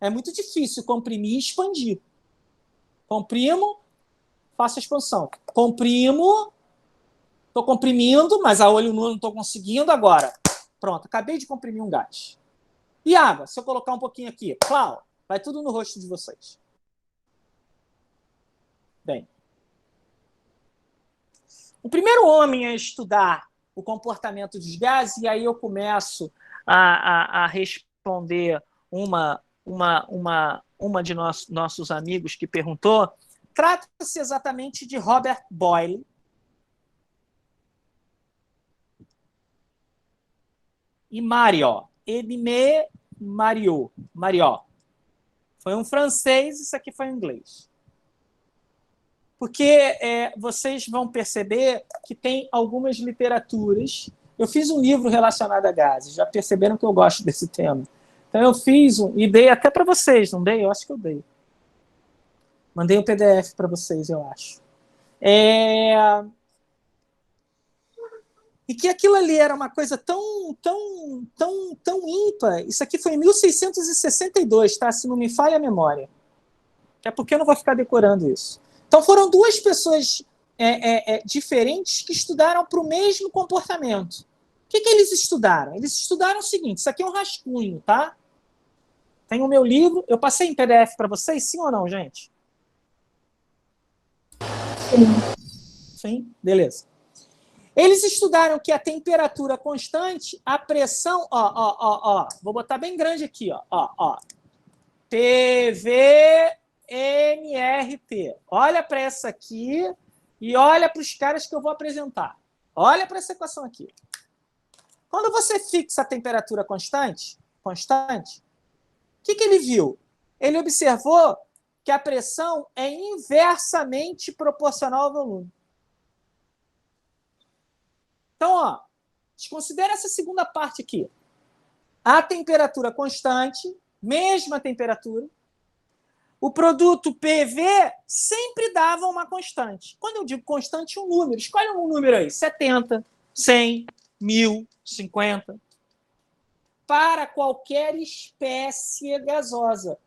é muito difícil comprimir e expandir. Comprimo, faço expansão. Comprimo, estou comprimindo, mas a olho nu não estou conseguindo agora. Pronto, acabei de comprimir um gás. E água? Se eu colocar um pouquinho aqui, plau, vai tudo no rosto de vocês. Bem, o primeiro homem a estudar o comportamento dos gases, e aí eu começo a responder uma de nossos amigos que perguntou, trata-se exatamente de Robert Boyle. E Mariot. Edmé Mariot. Foi um francês, isso aqui foi em inglês. Porque vocês vão perceber que tem algumas literaturas. Eu fiz um livro relacionado a gases, já perceberam que eu gosto desse tema. Então eu fiz e dei até para vocês, não dei? Eu acho que eu dei. Mandei um PDF para vocês, eu acho. E que aquilo ali era uma coisa tão ímpar. Isso aqui foi em 1662, tá? Se não me falha a memória. É porque eu não vou ficar decorando isso. Então foram duas pessoas diferentes que estudaram para o mesmo comportamento. O que eles estudaram? Eles estudaram o seguinte, isso aqui é um rascunho, tá? Tem o meu livro, eu passei em PDF para vocês, sim ou não, gente? Sim, beleza. Eles estudaram que a temperatura constante, a pressão, vou botar bem grande aqui, PVMRT. Olha para essa aqui e olha para os caras que eu vou apresentar. Olha para essa equação aqui. Quando você fixa a temperatura constante, o que ele viu? Ele observou que a pressão é inversamente proporcional ao volume. Então, desconsidera essa segunda parte aqui. A temperatura constante, mesma temperatura, o produto PV sempre dava uma constante. Quando eu digo constante, um número. Escolhe um número aí, 70, 100, 1000, 50. Para qualquer espécie gasosa.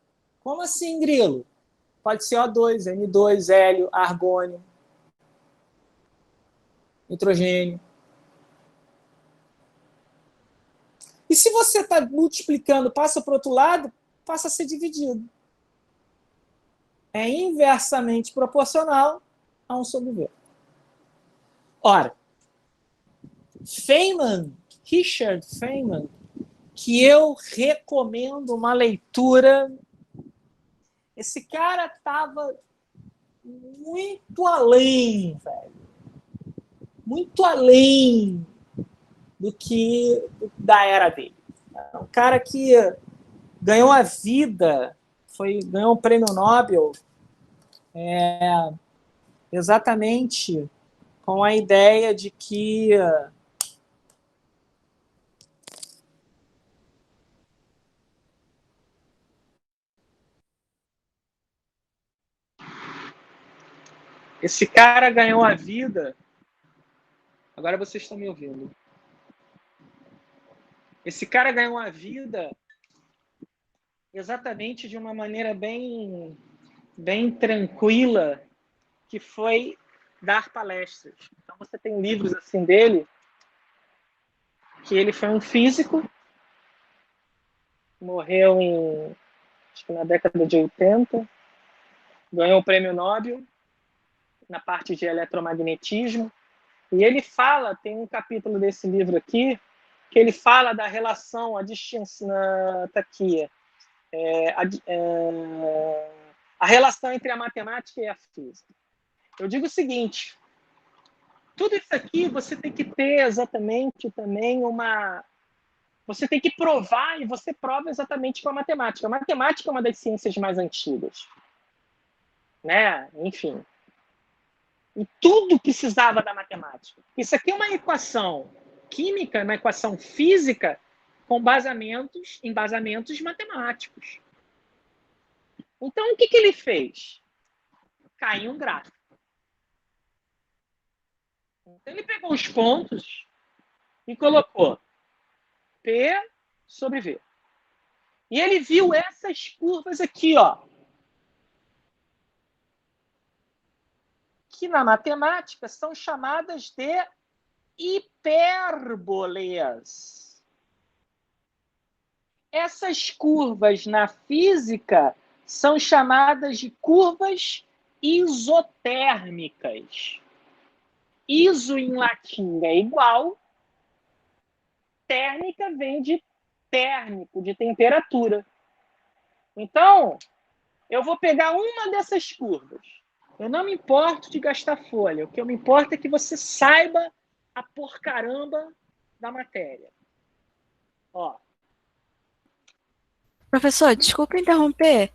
Como assim, grilo? Pode ser O2, N2, hélio, argônio, nitrogênio. E se você está multiplicando, passa para o outro lado, passa a ser dividido. É inversamente proporcional a 1/V. Ora, Richard Feynman, que eu recomendo uma leitura, esse cara estava muito além, velho. Muito além da era dele. É um cara que ganhou a vida, ganhou um prêmio Nobel exatamente com a ideia de que esse cara ganhou a vida. Agora vocês estão me ouvindo. Esse cara ganhou a vida exatamente de uma maneira bem tranquila, que foi dar palestras. Então você tem livros assim dele, que ele foi um físico, morreu acho que na década de 80, ganhou o prêmio Nobel na parte de eletromagnetismo, e ele fala, tem um capítulo desse livro aqui, que ele fala da relação, a distinção, tá aqui, a relação entre a matemática e a física. Eu digo o seguinte, tudo isso aqui você tem que ter exatamente também você tem que provar, e você prova exatamente com a matemática. A matemática é uma das ciências mais antigas. né? Enfim. E tudo precisava da matemática. Isso aqui é uma equação química, uma equação física com embasamentos matemáticos. Então, o que ele fez? Caiu um gráfico. Então, ele pegou os pontos e colocou P sobre V. E ele viu essas curvas aqui, ó, que na matemática são chamadas de hipérboles. Essas curvas na física são chamadas de curvas isotérmicas. Iso em latim é igual, térmica vem de térmico, de temperatura. Então, eu vou pegar uma dessas curvas. Eu não me importo de gastar folha. O que eu me importo é que você saiba a porcaramba da matéria. Ó. Professor, desculpa interromper.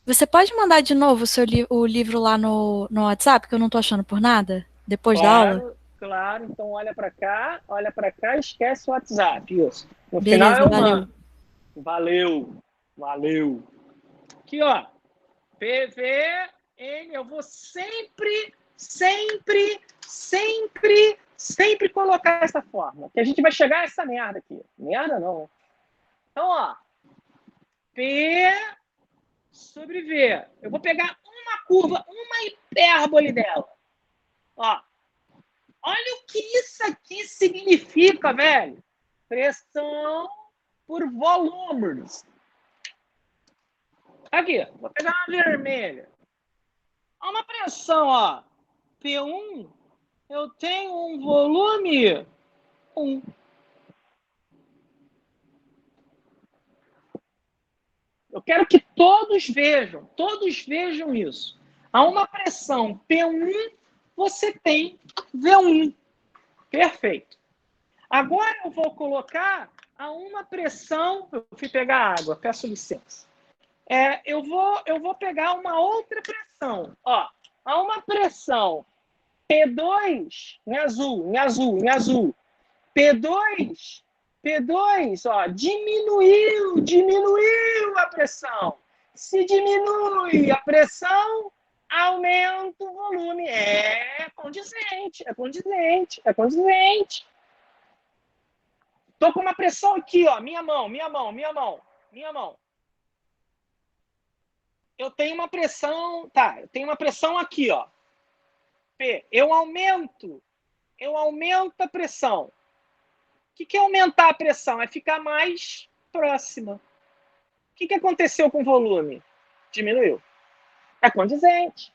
Você pode mandar de novo o livro lá no WhatsApp, que eu não estou achando por nada? Depois da aula? Claro. Então olha para cá e esquece o WhatsApp. Isso. No Beleza, final eu valeu. mando. Valeu. Aqui, ó. PVN, eu vou sempre colocar essa fórmula. Que a gente vai chegar a essa merda aqui. Merda não. Então, ó. P sobre V. Eu vou pegar uma curva, uma hipérbole dela. Ó. Olha o que isso aqui significa, velho. Pressão por volumes. Aqui, vou pegar uma vermelha. Olha uma pressão, ó. P1, eu tenho um volume 1. Eu quero que todos vejam isso. A uma pressão P1, você tem V1. Perfeito. Agora eu vou colocar a uma pressão... Eu fui pegar água, peço licença. Eu vou pegar uma outra pressão. Ó, a uma pressão P2, em azul. P2, ó, diminuiu a pressão. Se diminui a pressão, aumenta o volume. É condizente. Tô com uma pressão aqui, ó, minha mão. Eu tenho uma pressão aqui, ó. P. Eu aumento a pressão. O que é aumentar a pressão? É ficar mais próxima. O que aconteceu com o volume? Diminuiu. É condizente.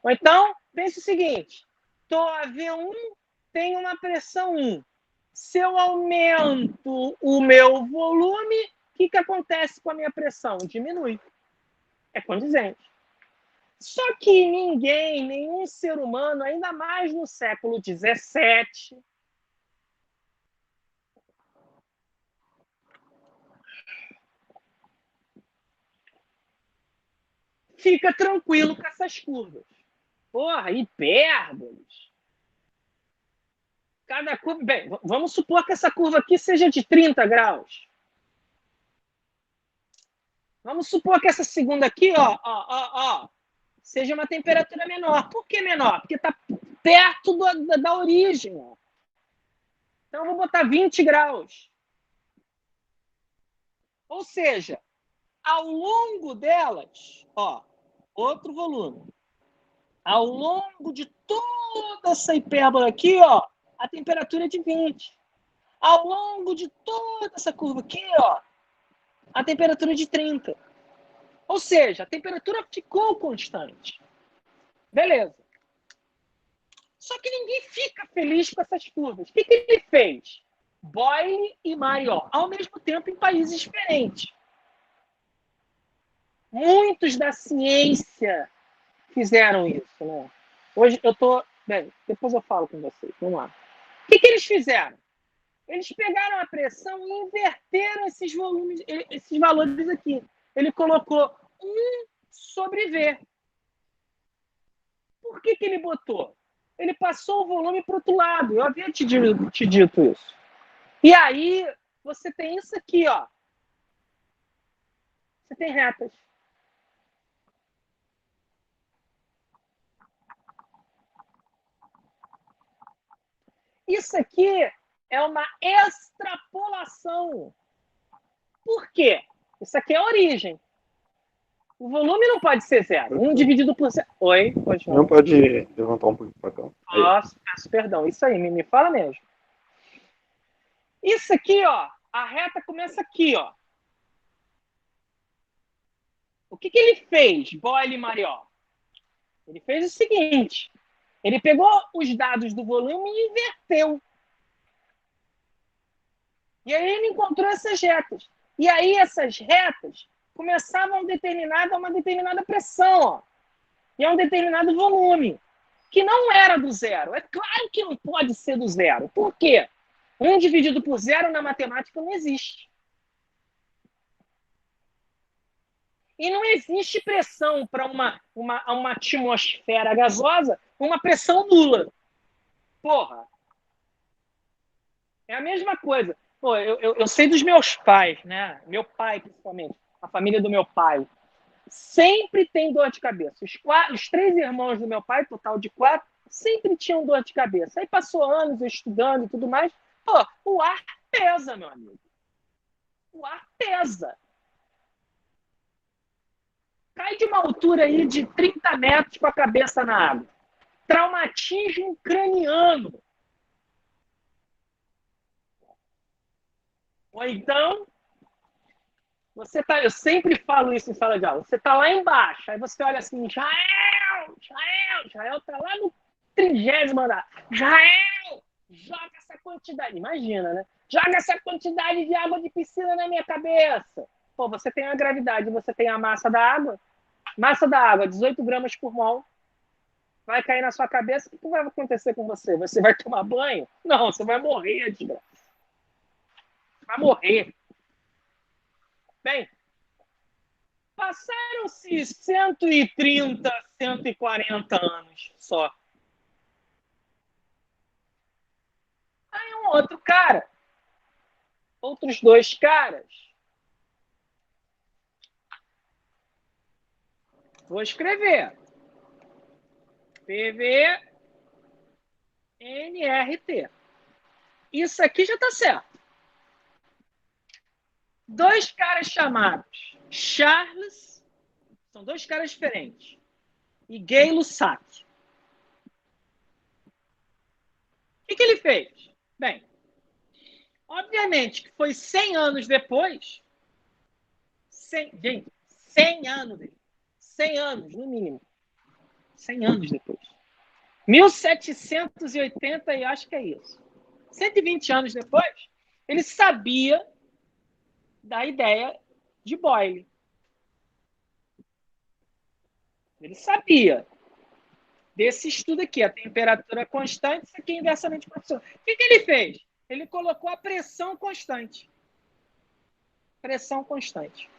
Ou então, pense o seguinte. A V1 tem uma pressão 1. Se eu aumento o meu volume, o que acontece com a minha pressão? Diminui. É condizente. Só que nenhum ser humano, ainda mais no século XVII, fica tranquilo com essas curvas. Porra, hipérboles. Cada curva... Bem, vamos supor que essa curva aqui seja de 30 graus. Vamos supor que essa segunda aqui, ó, seja uma temperatura menor. Por que menor? Porque está perto da origem. Ó. Então, eu vou botar 20 graus. Ou seja, ao longo delas, ó, outro volume. Ao longo de toda essa hipérbole aqui, ó, a temperatura é de 20. Ao longo de toda essa curva aqui, ó, a temperatura é de 30. Ou seja, a temperatura ficou constante. Beleza. Só que ninguém fica feliz com essas curvas. O que ele fez? Boyle e Maillard, ao mesmo tempo em países diferentes. Muitos da ciência fizeram isso, né? Hoje eu tô... Bem, depois eu falo com vocês. Vamos lá. O que eles fizeram? Eles pegaram a pressão e inverteram esses valores aqui. Ele colocou 1 sobre V. Por que ele botou? Ele passou o volume para o outro lado. Eu havia te dito isso. E aí, você tem isso aqui, ó. Você tem retas. Isso aqui é uma extrapolação. Por quê? Isso aqui é a origem. O volume não pode ser zero. 1 dividido por zero. Oi, continua. Não pode levantar um pouquinho para cá. Posso, peço perdão. Isso aí, me fala mesmo. Isso aqui, ó. A reta começa aqui, ó. O que ele fez, Boyle e Marió? Ele fez o seguinte. Ele pegou os dados do volume e inverteu. E aí ele encontrou essas retas. E aí essas retas começavam a uma determinada pressão, ó, e a um determinado volume, que não era do zero. É claro que não pode ser do zero. Por quê? 1 dividido por zero na matemática não existe. E não existe pressão para uma atmosfera gasosa, uma pressão nula. Porra! É a mesma coisa. Pô, eu sei dos meus pais, né? Meu pai, principalmente. A família do meu pai. Sempre tem dor de cabeça. Os 3 irmãos do meu pai, total de 4, sempre tinham dor de cabeça. Aí passou anos estudando e tudo mais. Pô, o ar pesa, meu amigo. O ar pesa. Cai de uma altura aí de 30 metros com a cabeça na água. Traumatismo craniano. Ou então, eu sempre falo isso em sala de aula, você está lá embaixo, aí você olha assim, Jael está lá no 30º andar. Jael, joga essa quantidade, imagina, né? Joga essa quantidade de água de piscina na minha cabeça. Pô, você tem a gravidade, você tem a massa da água, 18 gramas por mol, vai cair na sua cabeça, o que vai acontecer com você? Você vai tomar banho? Não, você vai morrer, desgraça. Vai morrer. Bem, passaram-se 130, 140 anos só. Aí outros 2 caras. Vou escrever. PV-NRT. Isso aqui já está certo. 2 caras chamados Charles, são 2 caras diferentes, e Gay-Lussac. O que ele fez? Bem, obviamente que foi 100 anos depois, 100 anos, 100 anos no mínimo, 100 anos depois, 1780 e acho que é isso, 120 anos depois, ele sabia da ideia de Boyle. Ele sabia desse estudo aqui, a temperatura constante, isso aqui é inversamente proporcional. O que ele fez? Ele colocou a pressão constante. Pressão constante.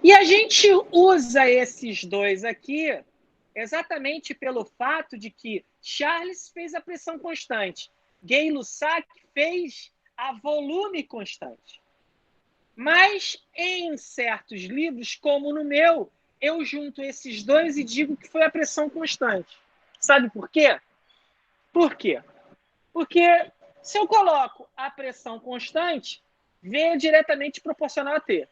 E a gente usa esses 2 aqui exatamente pelo fato de que Charles fez a pressão constante, Gay-Lussac fez a volume constante. Mas, em certos livros, como no meu, eu junto esses 2 e digo que foi a pressão constante. Sabe por quê? Por quê? Porque se eu coloco a pressão constante, V é diretamente proporcional a T.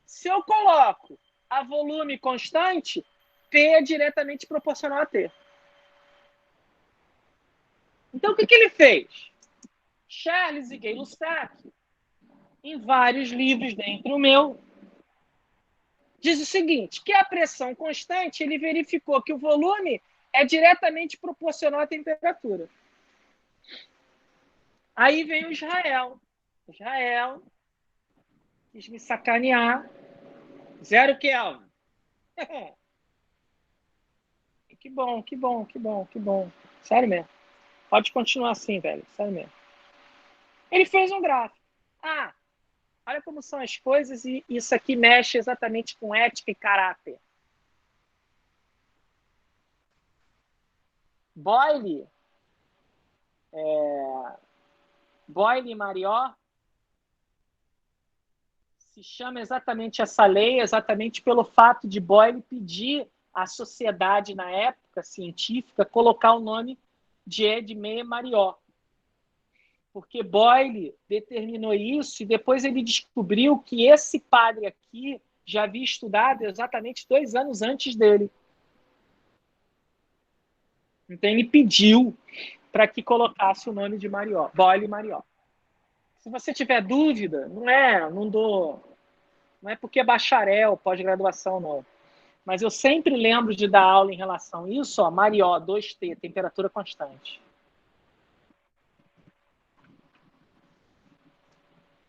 Se eu coloco a volume constante, P é diretamente proporcional a T. Então, o que ele fez? Charles e Gay-Lussac, em vários livros, dentre o meu, diz o seguinte, que a pressão constante, ele verificou que o volume é diretamente proporcional à temperatura. Aí vem o Israel. Israel quis me sacanear. 0 Kelvin. Que bom, que bom, que bom, que bom. Sério mesmo. Pode continuar assim, velho. Sério mesmo. Ele fez um gráfico. Olha como são as coisas e isso aqui mexe exatamente com ética e caráter. Boyle e Marió se chama exatamente essa lei, exatamente pelo fato de Boyle pedir à sociedade, na época científica, colocar o nome de Edmé Marió. Porque Boyle determinou isso e depois ele descobriu que esse padre aqui já havia estudado exatamente 2 anos antes dele. Então ele pediu para que colocasse o nome de Marió, Boyle Marió. Se você tiver dúvida, não é porque é bacharel, pós-graduação, não. Mas eu sempre lembro de dar aula em relação a isso, ó, Marió, 2T, temperatura constante.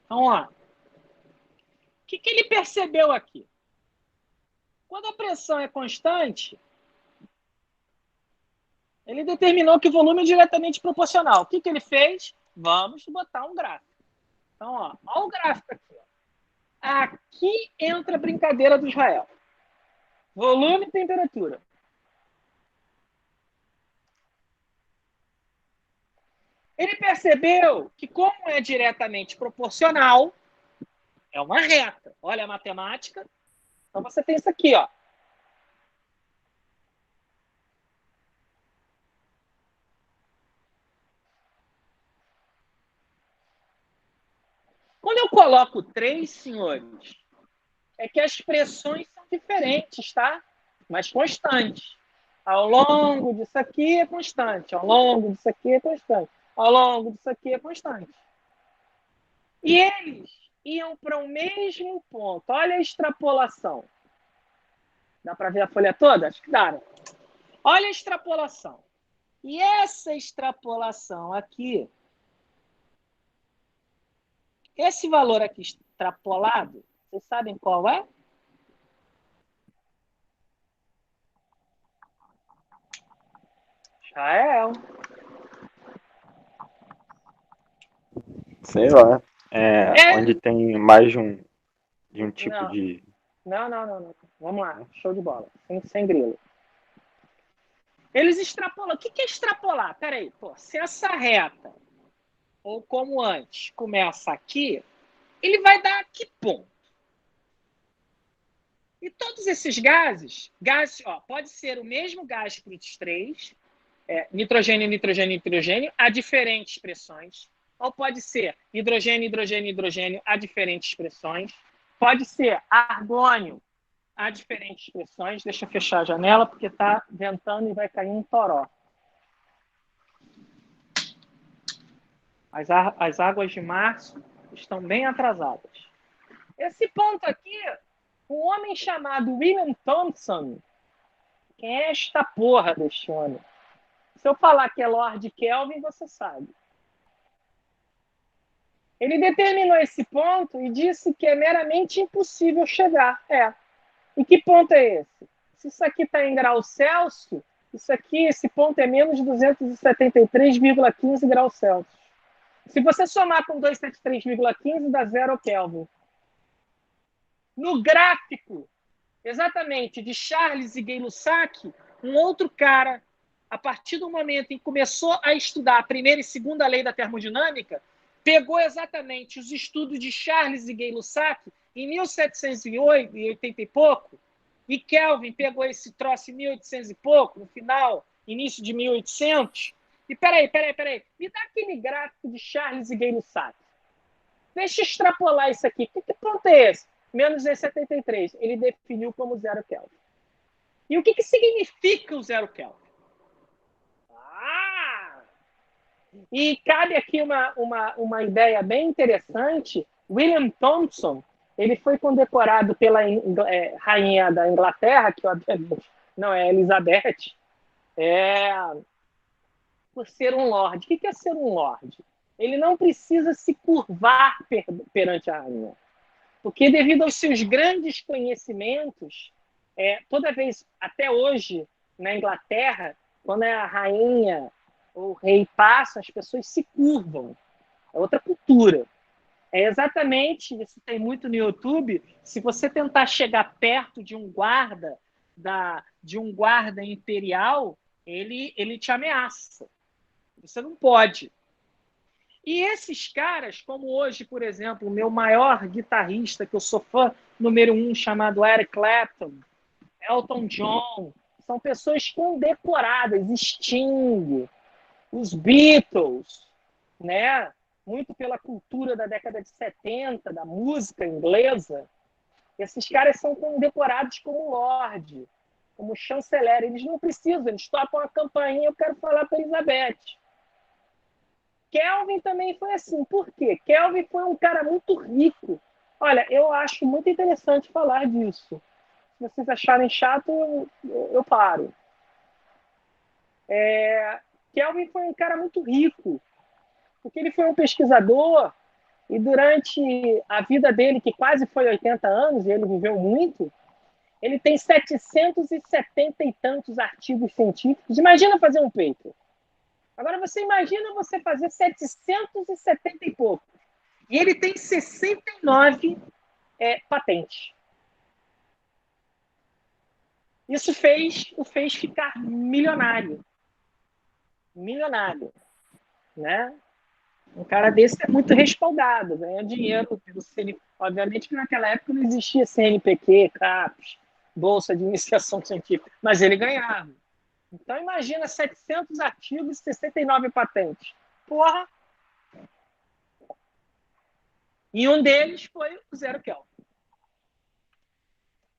Vamos lá. O que ele percebeu aqui? Quando a pressão é constante, ele determinou que o volume é diretamente proporcional. O que ele fez? Vamos botar um gráfico. Então, ó, olha o gráfico aqui. Ó. Aqui entra a brincadeira do Israel. Volume e temperatura. Ele percebeu que, como é diretamente proporcional, é uma reta. Olha a matemática. Então, você tem isso aqui, ó. Quando eu coloco 3, senhores, é que as pressões são diferentes, tá? Mas constantes. Ao longo disso aqui é constante. Ao longo disso aqui é constante. Ao longo disso aqui é constante. E eles iam para o mesmo ponto. Olha a extrapolação. Dá para ver a folha toda? Acho que dá, né? Olha a extrapolação. E essa extrapolação aqui, esse valor aqui extrapolado, vocês sabem qual é? Israel. Sei lá. Onde tem mais de um tipo Não. de... Não. Vamos lá. Show de bola. Sem grilo. Eles extrapolam. O que é extrapolar? Peraí. Pô, se essa reta, ou como antes, começa aqui, ele vai dar que ponto? E todos esses gases, ó, pode ser o mesmo gás para os 3, nitrogênio, nitrogênio, nitrogênio, a diferentes pressões. Ou pode ser hidrogênio, hidrogênio, hidrogênio a diferentes pressões. Pode ser argônio a diferentes pressões. Deixa eu fechar a janela, porque está ventando e vai cair um toró. As águas de março estão bem atrasadas. Esse ponto aqui, um homem chamado William Thomson, quem é esta porra deste homem? Se eu falar que é Lord Kelvin, você sabe. Ele determinou esse ponto e disse que é meramente impossível chegar. E que ponto é esse? Se isso aqui está em graus Celsius, esse ponto é menos 273,15 graus Celsius. Se você somar com 273,15, dá 0 Kelvin. No gráfico, exatamente, de Charles e Gay-Lussac, um outro cara, a partir do momento em que começou a estudar a primeira e segunda lei da termodinâmica, pegou exatamente os estudos de Charles e Gay-Lussac em 1780 e pouco, e Kelvin pegou esse troço em 1800 e pouco, no final, início de 1800. E peraí, me dá aquele gráfico de Charles e Gay-Lussac. Deixa eu extrapolar isso aqui. Que ponto é esse? Menos 273. Ele definiu como 0 Kelvin. E o que significa o 0 Kelvin? E cabe aqui uma ideia bem interessante. William Thomson, ele foi condecorado pela rainha da Inglaterra, que obviamente não é Elizabeth, por ser um lorde. O que é ser um lorde? Ele não precisa se curvar perante a rainha, porque devido aos seus grandes conhecimentos, toda vez, até hoje, na Inglaterra, quando a rainha ou o rei passa, as pessoas se curvam. É outra cultura. É exatamente, isso tem muito no YouTube. Se você tentar chegar perto de um guarda de um guarda imperial, ele te ameaça. Você não pode. E esses caras, como hoje, por exemplo, o meu maior guitarrista, que eu sou fã número 1, chamado Eric Clapton, Elton John, são pessoas condecoradas, Sting, os Beatles, né? Muito pela cultura da década de 70, da música inglesa. Esses caras são condecorados como Lorde, como chanceler. Eles não precisam, eles tocam a campainha, eu quero falar para Elizabeth. Kelvin também foi assim. Por quê? Kelvin foi um cara muito rico. Olha, eu acho muito interessante falar disso. Se vocês acharem chato, eu paro. Kelvin foi um cara muito rico, porque ele foi um pesquisador e durante a vida dele, que quase foi 80 anos, e ele viveu muito, ele tem 770 e tantos artigos científicos. Imagina fazer um paper. Agora você imagina você fazer 770 e pouco. E ele tem 69 patentes. Isso o fez ficar milionário. Milionário. Né? Um cara desse é muito respaldado, ganha dinheiro pelo CNPq. Obviamente que naquela época não existia CNPq, CAPES, Bolsa de Iniciação Científica, mas ele ganhava. Então imagina 700 artigos e 69 patentes. Porra! E um deles foi o Zero Kelvin.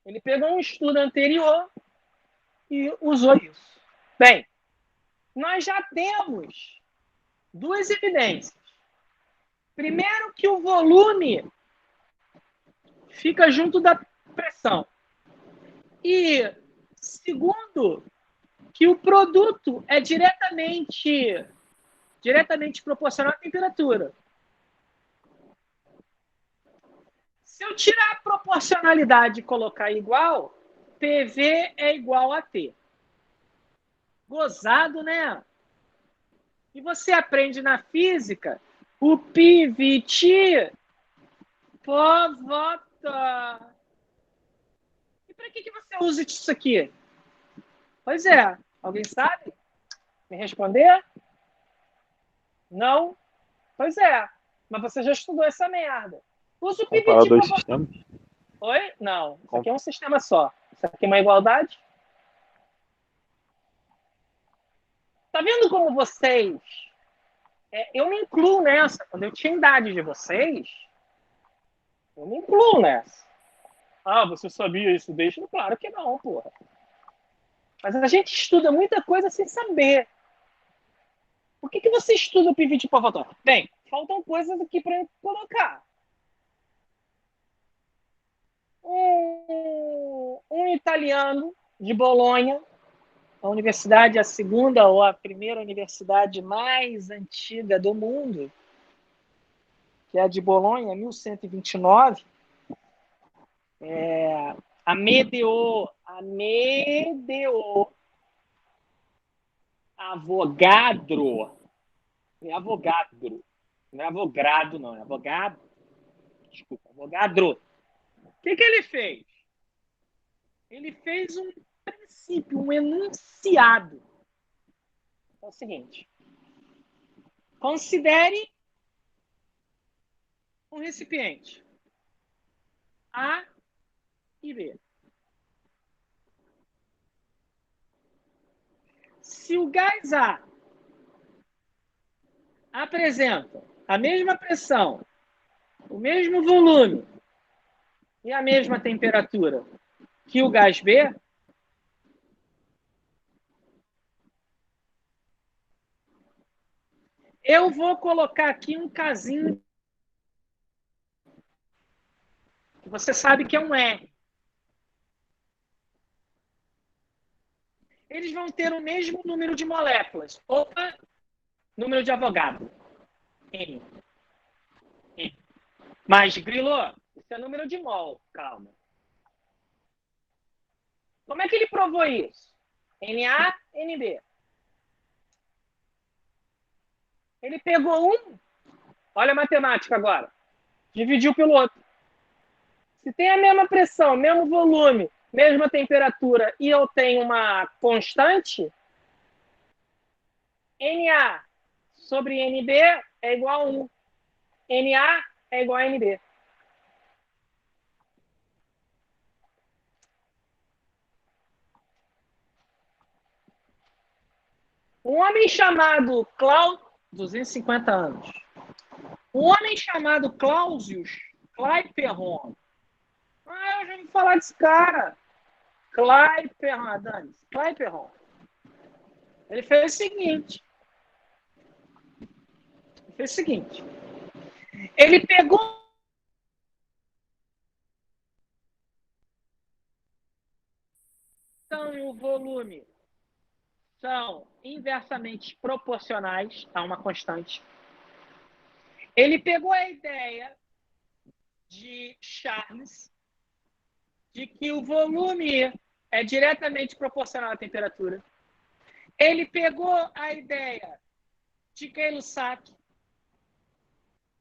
Ele pegou um estudo anterior e usou isso. Bem, nós já temos duas evidências. Primeiro, que o volume fica junto da pressão. E segundo, que o produto é diretamente proporcional à temperatura. Se eu tirar a proporcionalidade e colocar igual, PV é igual a T. Gozado, né? E você aprende na física o PVT povota. E para que você usa isso aqui? Pois é. Alguém sabe me responder? Não? Pois é. Mas você já estudou essa merda. Usa o PVT Comparar dois sistemas? Oi? Não. Isso aqui é um sistema só. Isso aqui é uma igualdade. Tá vendo como vocês... eu me incluo nessa. Quando eu tinha idade de vocês, eu me incluo nessa. Ah, você sabia isso desde? Claro que não, porra. Mas a gente estuda muita coisa sem saber. Por que você estuda o PVT povota? Bem, faltam coisas aqui para eu colocar. Um italiano de Bolonha, a universidade, a segunda ou a primeira universidade mais antiga do mundo, que é a de Bolonha, 1129, Amedeo Avogadro. Não é Avogadro. Não é Avogrado, não. É Avogado. Desculpa, Avogadro. O que ele fez? Ele fez um princípio, um enunciado. É o seguinte. Considere um recipiente A e B. Se o gás A apresenta a mesma pressão, o mesmo volume e a mesma temperatura que o gás B, eu vou colocar aqui um casinho que você sabe que é um R. Eles vão ter o mesmo número de moléculas. Opa, número de Avogadro. N. Mas, Grilo, isso é número de mol. Calma. Como é que ele provou isso? Na, NB. Ele pegou olha a matemática agora. Dividiu pelo outro. Se tem a mesma pressão, mesmo volume, mesma temperatura e eu tenho uma constante, NA sobre NB é igual a 1. NA é igual a NB. Um homem chamado Cláudio, 250 anos. Um homem chamado Clausius Clapeyron. Eu já ouvi falar desse cara. Clapeyron. Ele fez o seguinte. Ele pegou e o volume são inversamente proporcionais a uma constante. Ele pegou a ideia de Charles de que o volume é diretamente proporcional à temperatura. Ele pegou a ideia de Gay-Lussac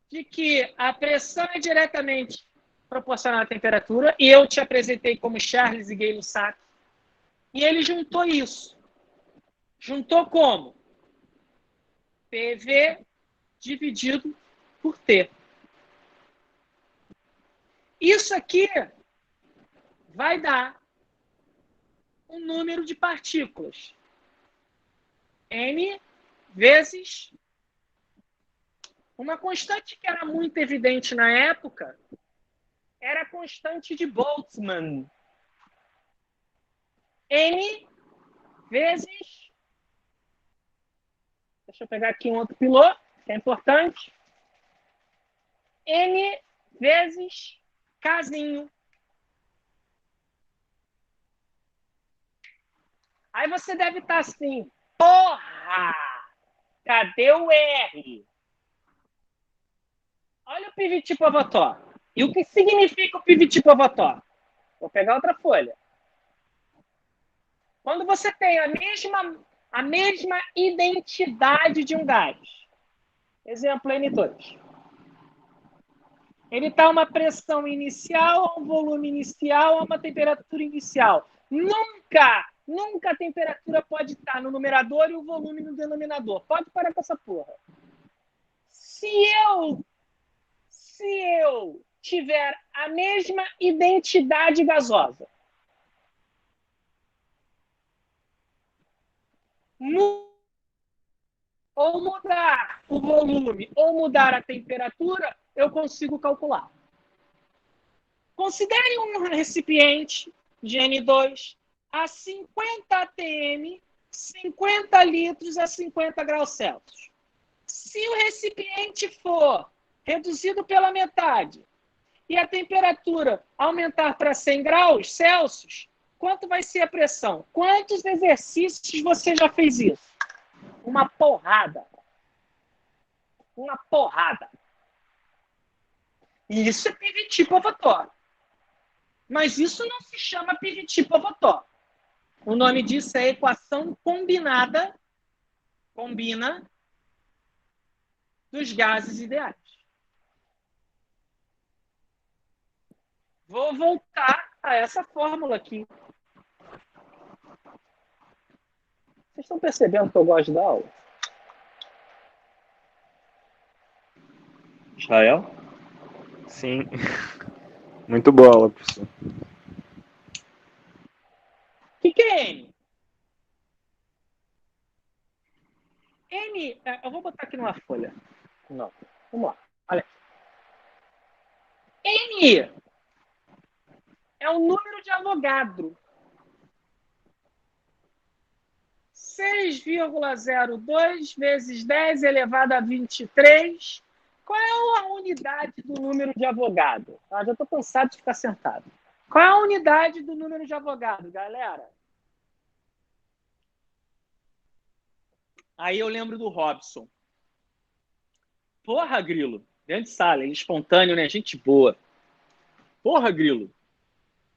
de que a pressão é diretamente proporcional à temperatura, e eu te apresentei como Charles e Gay-Lussac, e ele juntou isso. Juntou como? PV dividido por T. Isso aqui vai dar um número de partículas. N vezes uma constante que era muito evidente na época era a constante de Boltzmann. N vezes... Deixa eu pegar aqui um outro piloto, que é importante. N vezes Kzinho. Aí você deve estar assim, porra! Cadê o R? Olha o Pivot-Pivotó. E o que significa o Pivot-Pivotó? Vou pegar outra folha. Quando você tem a mesma identidade de um gás, exemplo N2, ele está a uma pressão inicial, a um volume inicial, a uma temperatura inicial. Nunca a temperatura pode estar no numerador e o volume no denominador. Pode parar com essa porra. Se eu tiver a mesma identidade gasosa, ou mudar o volume, ou mudar a temperatura, eu consigo calcular. Considere um recipiente de N2 a 50 atm, 50 litros a 50 graus Celsius. Se o recipiente for reduzido pela metade e a temperatura aumentar para 100 graus Celsius, quanto vai ser a pressão? Quantos exercícios você já fez isso? Uma porrada. Uma porrada. E isso é Pivot-Pivotó. Mas isso não se chama Pivot-Pivotó. O nome disso é equação combinada, combina, dos gases ideais. Vou voltar a essa fórmula aqui. Vocês estão percebendo que eu gosto da aula? Israel? Sim. Muito boa aula, professor. O que é N? N, eu vou botar aqui numa folha. Não, vamos lá. Olha. N é o número de Avogadro. 6,02 vezes 10 elevado a 23. Qual é a unidade do número de Avogadro? Já estou cansado de ficar sentado. Qual é a unidade do número de Avogadro, galera? Aí eu lembro do Robson. Porra, Grilo. Grande sala, ele espontâneo, né? Gente boa. Porra, Grilo.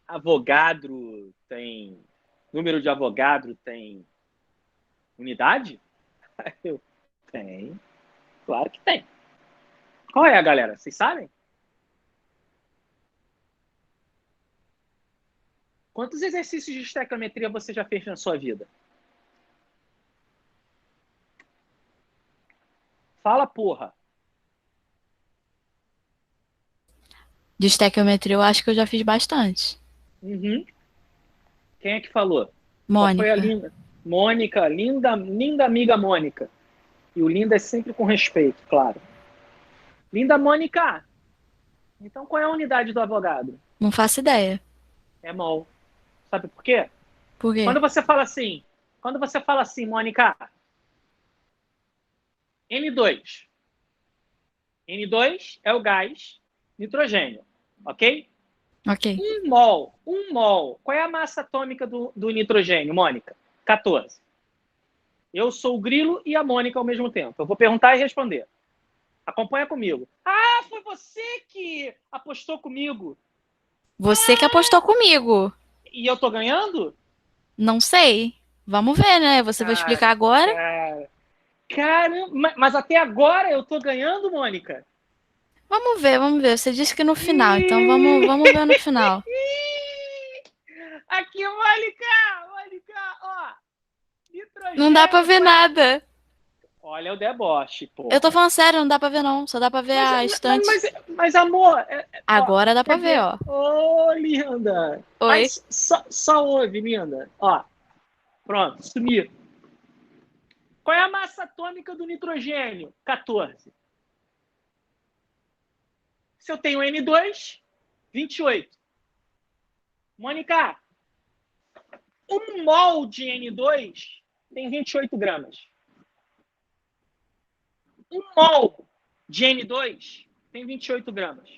Avogadro tem... Número de Avogadro tem unidade? Tem. Claro que tem. Qual é, galera? Vocês sabem? Quantos exercícios de estequiometria você já fez na sua vida? Fala, porra. De estequiometria eu acho que eu já fiz bastante. Uhum. Quem é que falou? Mônica. Qual foi a linda? Mônica, linda amiga Mônica. E o linda é sempre com respeito, claro. Linda Mônica. Então qual é a unidade do advogado? Não faço ideia. É mol. Sabe por quê? Por quê? Quando você fala assim, Mônica, N2. N2 é o gás nitrogênio, ok? Ok. 1 mol. Qual é a massa atômica do nitrogênio, Mônica? 14. Eu sou o Grilo e a Mônica ao mesmo tempo. Eu vou perguntar e responder. Acompanha comigo. Ah, foi você que apostou comigo. Você que apostou comigo. E eu tô ganhando? Não sei. Vamos ver, né? Você vai explicar agora? Caramba, mas até agora eu tô ganhando, Mônica? Vamos ver. Você disse que no final, então vamos ver no final. Aqui, Mônica, ó. Nitrogênio, Não dá pra ver nada. Olha o deboche, pô. Eu tô falando sério, não dá pra ver não. Só dá pra ver a estante. Mas amor... Agora dá pra ver, ó. Ô, linda. Oi. Mas só ouve, linda. Ó, pronto, sumiu. Qual é a massa atômica do nitrogênio? 14. Se eu tenho N2, 28. Mônica, 1 mol de N2 tem 28 gramas. 1 mol de N2 tem 28 gramas.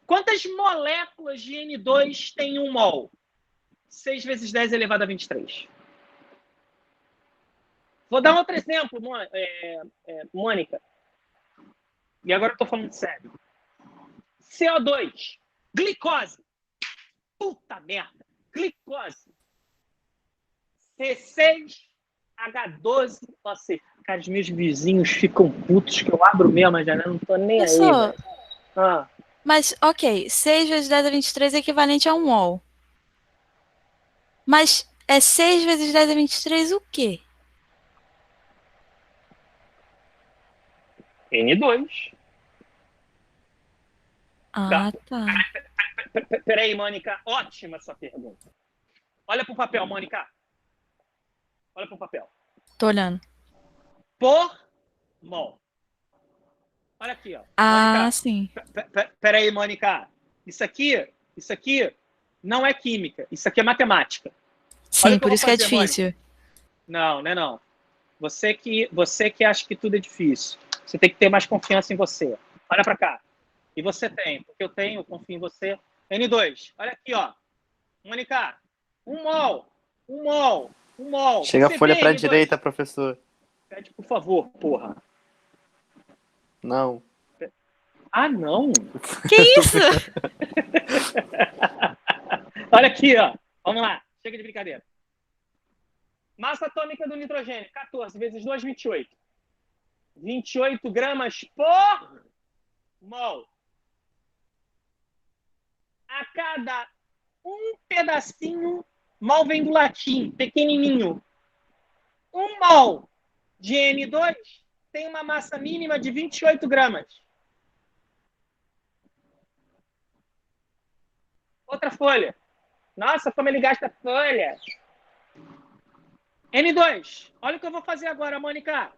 Quantas moléculas de N2 tem 1 mol? 6 vezes 10 elevado a 23. Vou dar outro exemplo, Mônica. E agora eu estou falando sério. CO2. Glicose. Puta merda. Glicose. C6H12. Nossa, cara, os meus vizinhos ficam putos que eu abro mesmo a janela, não tô nem aí. Mas, ok, 6 vezes 10 a 23 é equivalente a 1 mol. Mas é 6 vezes 10 a 23 o quê? N2. Ah, tá. Peraí, Mônica. Ótima essa pergunta. Olha pro papel, Mônica. Olha pro papel. Tô olhando. Por mol. Olha aqui, ó. Ah, Mônica, sim. Peraí, Mônica. Isso aqui não é química. Isso aqui é matemática. Sim, por isso que é difícil. Mônica. Não, não é não. Você que acha que tudo é difícil. Você tem que ter mais confiança em você. Olha pra cá. E você tem, porque eu confio em você. N2. Olha aqui, ó. Mônica, 1 mol. Chega Você a folha vê, pra N2? direita, professor. Pede, por favor, porra. Não. Ah, não? Que isso? Olha aqui, ó. Vamos lá. Chega de brincadeira. Massa atômica do nitrogênio. 14 vezes 2, 28. 28 gramas por mol. A cada um pedacinho, mol vem do latim, pequenininho. 1 mol de N2 tem uma massa mínima de 28 gramas. Outra folha. Nossa, como ele gasta folha. N2. Olha o que eu vou fazer agora, Mônica.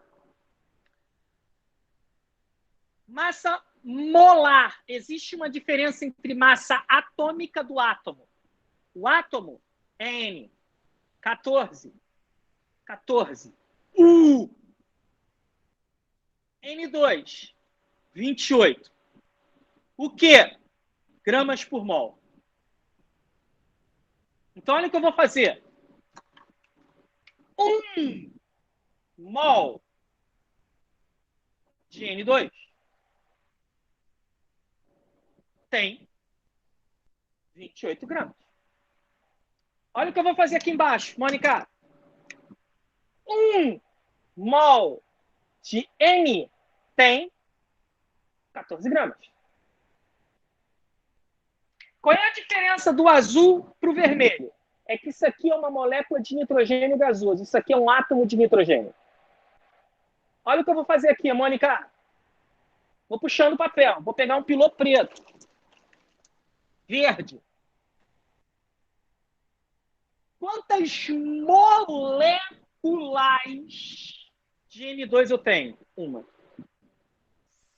Massa molar. Existe uma diferença entre massa atômica do átomo. O átomo é N. 14. N2. 28. O quê? Gramas por mol. Então, olha o que eu vou fazer. 1 mol de N2 tem 28 gramas. Olha o que eu vou fazer aqui embaixo, Mônica. 1 mol de N tem 14 gramas. Qual é a diferença do azul para o vermelho? é que isso aqui é uma molécula de nitrogênio gasoso. Isso aqui é um átomo de nitrogênio. Olha o que eu vou fazer aqui, Mônica. Vou puxando o papel. Vou pegar um pilô preto. Verde. Quantas moléculas de N2 eu tenho? Uma.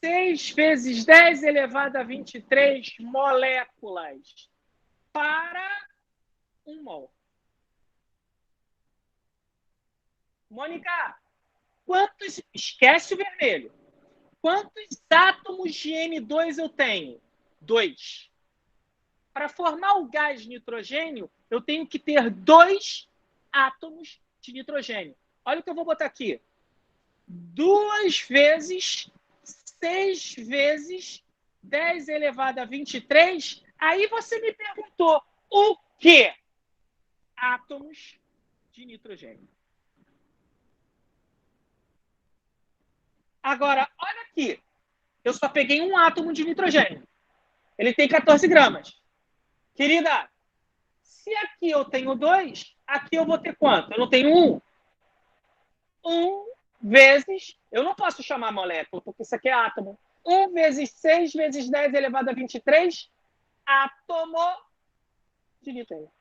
6 vezes 10 elevado a 23 moléculas para 1 mol. Mônica, esquece o vermelho. Quantos átomos de N2 eu tenho? 2. Para formar o gás nitrogênio, eu tenho que ter 2 átomos de nitrogênio. Olha o que eu vou botar aqui. 2 vezes 6 vezes 10 elevado a 23. Aí você me perguntou o quê? Átomos de nitrogênio. Agora, olha aqui. Eu só peguei um átomo de nitrogênio. Ele tem 14 gramas. Querida, se aqui eu tenho 2, aqui eu vou ter quanto? Eu não tenho 1. 1 vezes... Eu não posso chamar molécula, porque isso aqui é átomo. 1 vezes 6 vezes 10 elevado a 23, átomo de nitrogênio.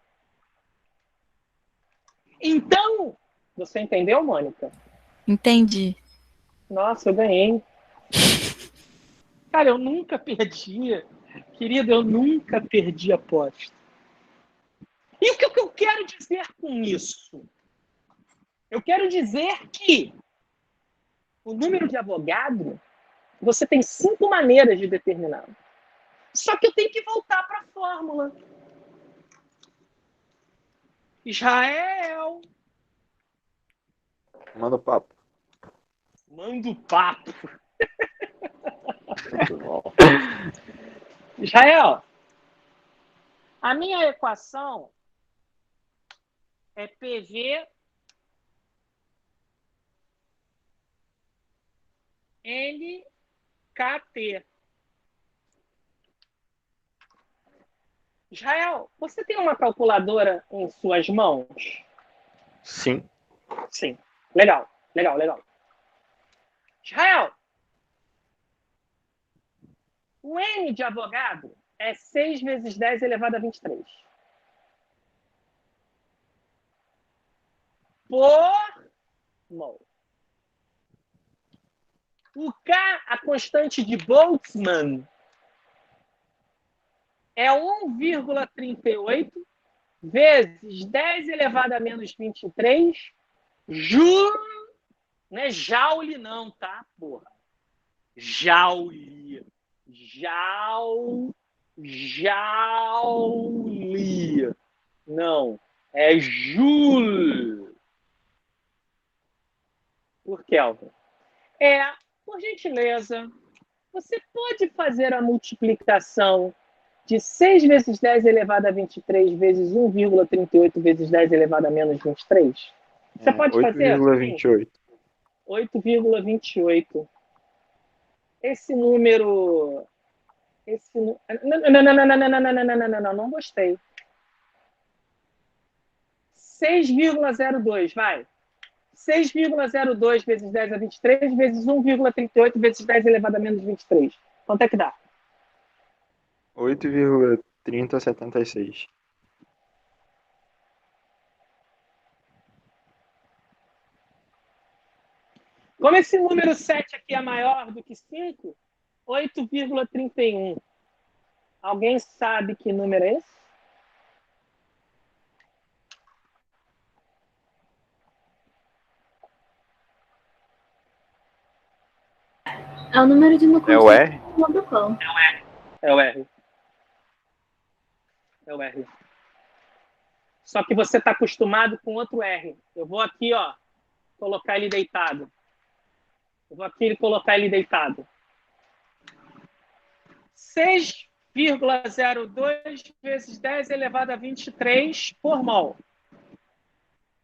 Então, você entendeu, Mônica? Entendi. Nossa, eu ganhei. Cara, eu nunca perdi. Querido, eu nunca perdi a aposta. E o que eu quero dizer com isso? Eu quero dizer que o número de Avogadro, você tem 5 maneiras de determinar. Só que eu tenho que voltar para a fórmula. Israel. Manda o papo. Manda o papo. Israel, a minha equação é PV NKT. Israel, você tem uma calculadora em suas mãos? Sim. Sim. Legal, legal, legal. Israel, o N de Avogadro é 6 vezes 10 elevado a 23. Por mol. O K, a constante de Boltzmann, é 1,38 vezes 10 elevado a menos 23 joule. Não é joule não, tá, porra? Joule. Joule. Não, é joule. Por Kelvin. Por gentileza, você pode fazer a multiplicação de 6 vezes 10 elevado a 23 vezes 1,38 vezes 10 elevado a menos 23? Você pode fazer? 8,28. 8,28. Esse número... Não gostei. 6,02, vai. 6,02 vezes 10 a 23 vezes 1,38 vezes 10 elevado a menos 23. Quanto é que dá? 8,3076. Como esse número 7 aqui é maior do que 5, 8,31. Alguém sabe que número é esse? É o número de núcleos. É o R? É o R. É o R. Só que você está acostumado com outro R. Eu vou aqui, ó, colocar ele deitado. 6,02 vezes 10 elevado a 23 por mol.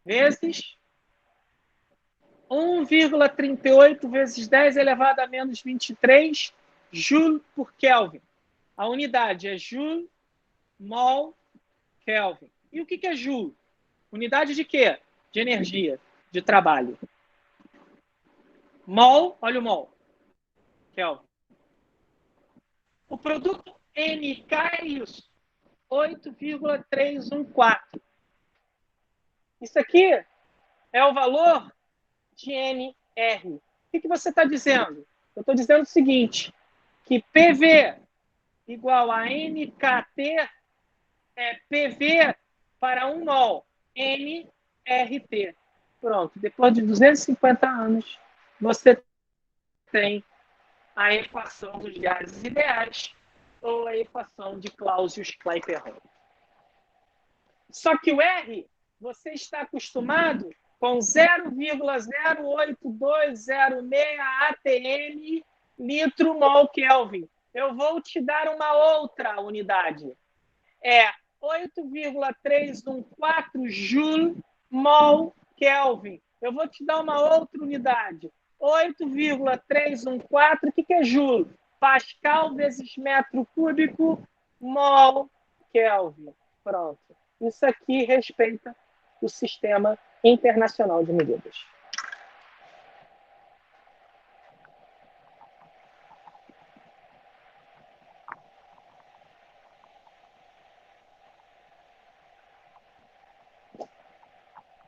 Vezes 1,38 vezes 10 elevado a menos 23 joule por Kelvin. A unidade é joule, mol, Kelvin. E o que é joule? Unidade de quê? De energia, de trabalho. Mol, olha o mol. Kelvin. O produto NK é isso. 8,314. Isso aqui é o valor de NR. O que você está dizendo? Eu estou dizendo o seguinte, que PV igual a NKT é PV para 1 mol, nRT. Pronto, depois de 250 anos, você tem a equação dos gases ideais ou a equação de Clausius-Clapeyron. Só que o R, você está acostumado com 0,08206 atm litro mol Kelvin. Eu vou te dar uma outra unidade. É 8,314 joule mol Kelvin. Eu vou te dar uma outra unidade. 8,314, o que é joule? Pascal vezes metro cúbico mol Kelvin. Pronto. Isso aqui respeita o Sistema Internacional de Medidas.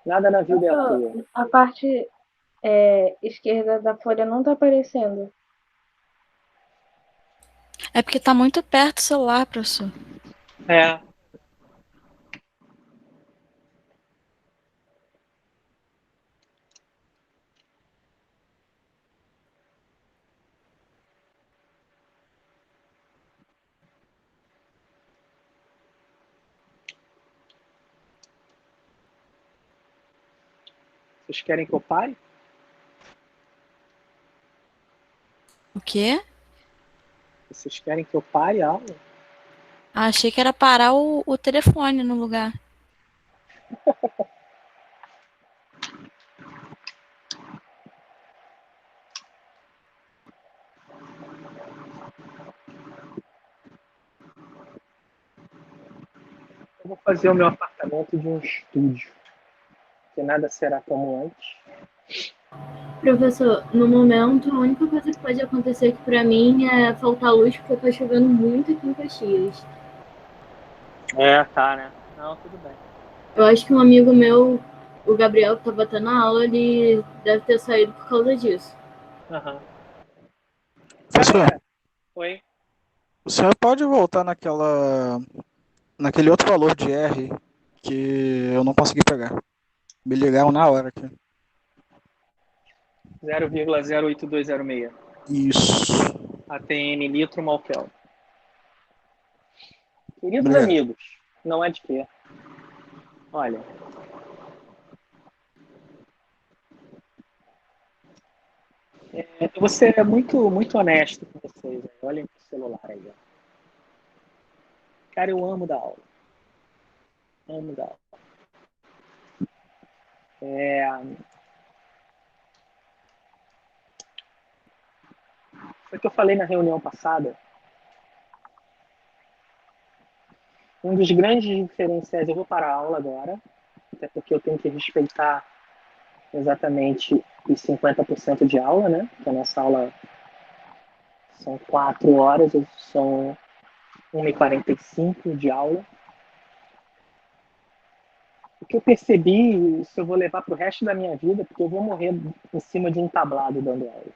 Nada na vida é à toa. A parte esquerda da folha não está aparecendo. É porque tá muito perto o celular, professor. É. Vocês querem que eu pare? O quê? Vocês querem que eu pare a aula? Ah, achei que era parar o telefone no lugar. Eu vou fazer o meu apartamento de um estúdio. Que nada será como antes. Professor, no momento, a única coisa que pode acontecer aqui pra mim é faltar luz, porque tá chovendo muito aqui em Caxias. É, tá, né? Não, tudo bem. Eu acho que um amigo meu, o Gabriel, que tava tendo aula, ele deve ter saído por causa disso. Aham. Professor, Oi? o senhor pode voltar naquele outro valor de R que eu não consegui pegar. Me ligaram na hora aqui. 0,08206. Isso. ATN litro mol Kelvin. Queridos Obrigado. amigos, não é de quê. Olha. Eu vou ser muito, muito honesto com vocês. Aí. Olhem pro celular aí. Ó. Cara, eu amo dar aula. Amo dar aula. Foi o que eu falei na reunião passada. Um dos grandes diferenciais, eu vou parar a aula agora, até porque eu tenho que respeitar exatamente os 50% de aula, né? Porque a nossa aula são 4 horas, são 1h45 de aula. O que eu percebi, isso eu vou levar para o resto da minha vida, porque eu vou morrer em cima de um tablado dando aula.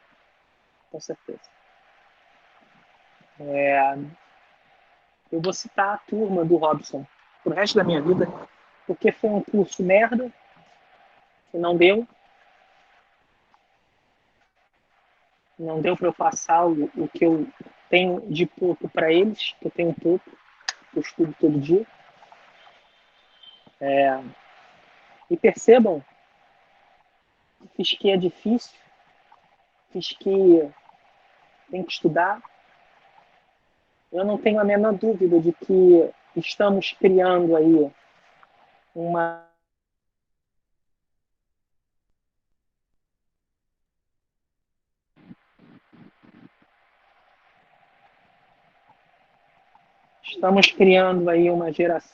Com certeza. Eu vou citar a turma do Robson pro resto da minha vida, porque foi um curso merda, que não deu. Não deu para eu passar o que eu tenho de pouco para eles, que eu tenho pouco, eu estudo todo dia. E percebam, fiz que é difícil, fiz que tem que estudar. Eu não tenho a menor dúvida de que estamos criando aí uma geração